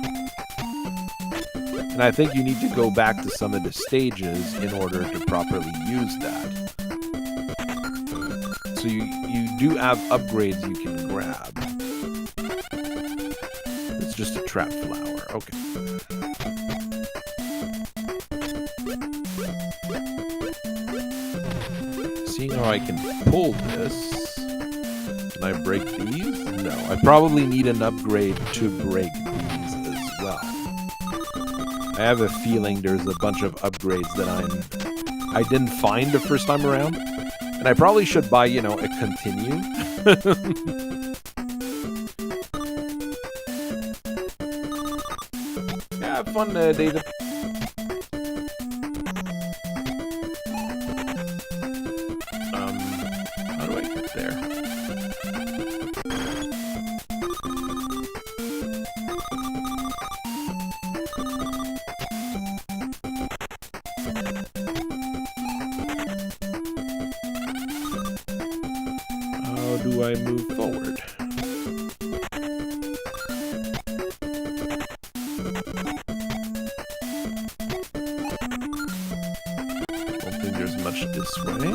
And I think you need to go back to some of the stages in order to properly use that. So you do have upgrades you can grab. It's just a trap flower. Okay. Seeing how I can pull this. Can I break these? No. I probably need an upgrade to break these as well. I have a feeling there's a bunch of upgrades that I didn't find the first time around. And I probably should buy, you know, a continue. Yeah, have fun, David. How do I get there? Do I move forward? Don't think there's much this way.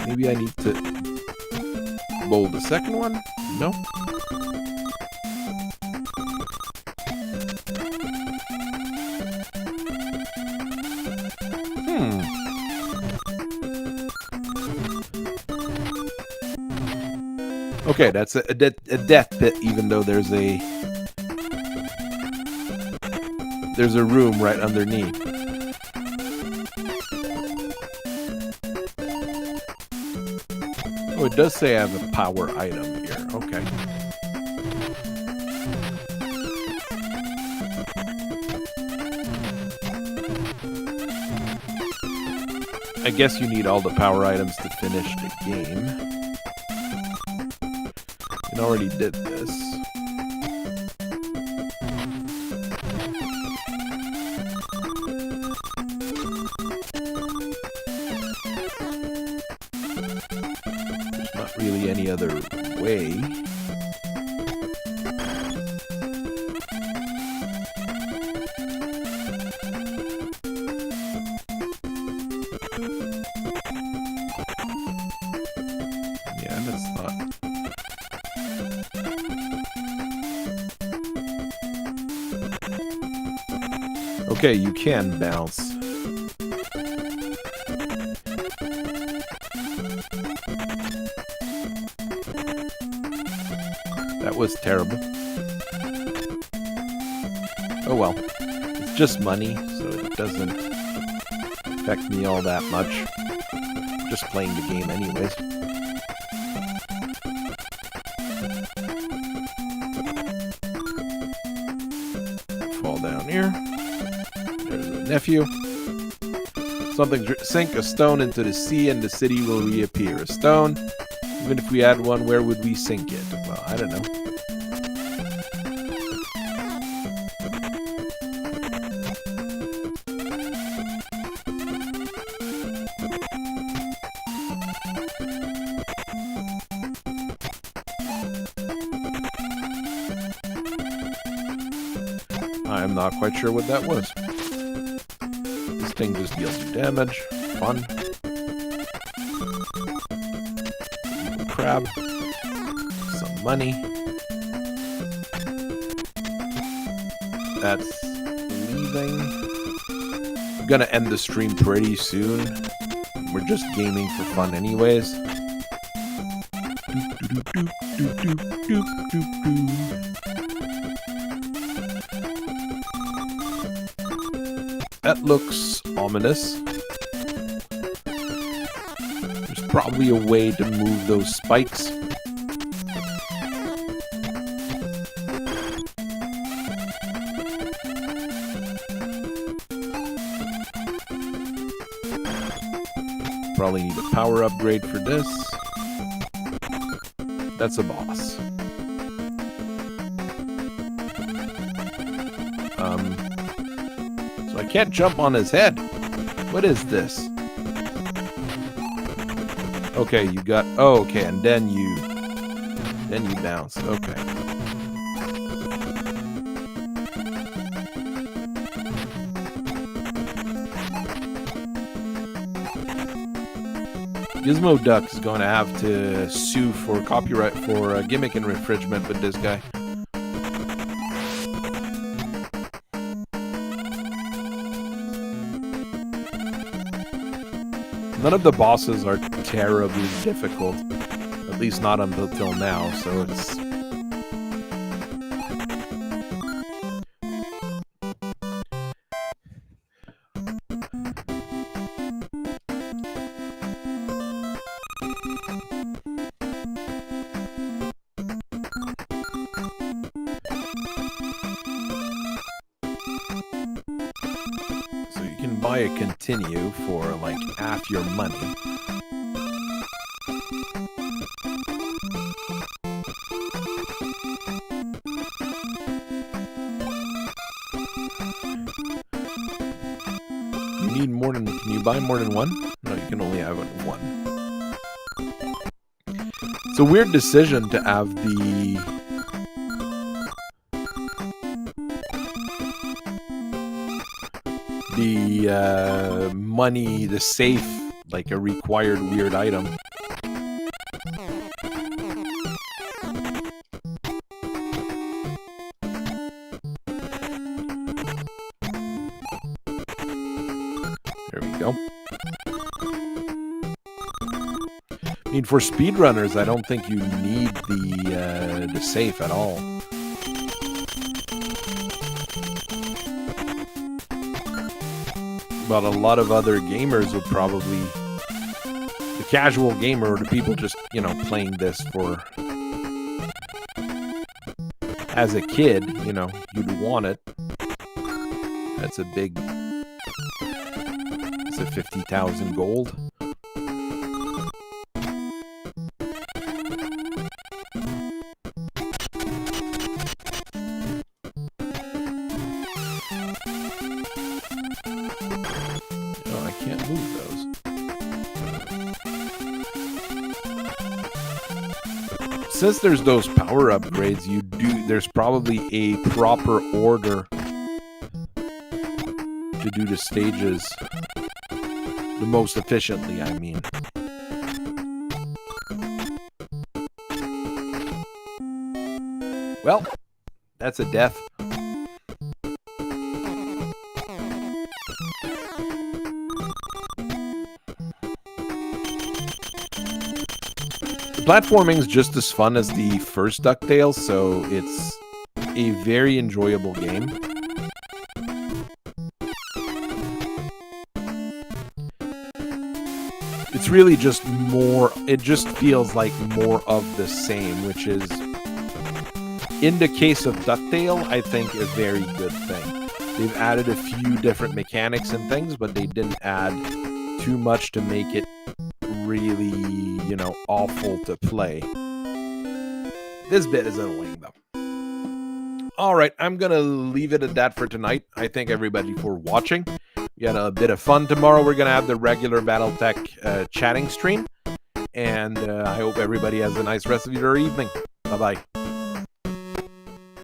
Maybe I need to bowl the second one? No? Okay, that's a death pit, even though there's a room right underneath. Oh, it does say I have a power item here. Okay. I guess you need all the power items to finish the game. I already did this. There's not really any other way. Okay, you can bounce. That was terrible. Oh well. It's just money, so it doesn't affect me all that much. I'm just playing the game anyways. Fall down here. There's a nephew. Something sink a stone into the sea and the city will reappear. A stone? Even if we had one, where would we sink it? Well, I don't know. I'm not quite sure what that was. This thing just deals you damage. Fun. Crab. Some money. That's leaving. I'm gonna end the stream pretty soon. We're just gaming for fun anyways. That looks ominous. There's probably a way to move those spikes. Probably need a power upgrade for this. That's a boss. So I can't jump on his head. What is this? Okay, you got... Oh, okay, and then you bounce. Okay. Gizmo Duck is going to have to sue for copyright for gimmick infringement with this guy. None of the bosses are terribly difficult, at least not until now, so it's... So you can buy a continue for like half your money. You need more than... Can you buy more than one? No, you can only have one. It's a weird decision to have the... money, the safe, like a required weird item. There we go. I mean, for speedrunners, I don't think you need the safe at all. But a lot of other gamers would probably... The casual gamer, or the people just, you know, playing this for... As a kid, you know, you'd want it. That's a big... It's a 50,000 gold. Since there's those power upgrades, there's probably a proper order to do the stages the most efficiently, I mean. Well, that's a death. platforming's just as fun as the first DuckTales, so it's a very enjoyable game. It's really just more, it just feels like more of the same, which is, in the case of DuckTale, I think a very good thing. They've added a few different mechanics and things, but they didn't add too much to make it really, you know, awful to play. This bit is annoying, though. All right, I'm going to leave it at that for tonight. I thank everybody for watching. We had a bit of fun. Tomorrow we're going to have the regular BattleTech chatting stream. And I hope everybody has a nice rest of your evening. Bye-bye.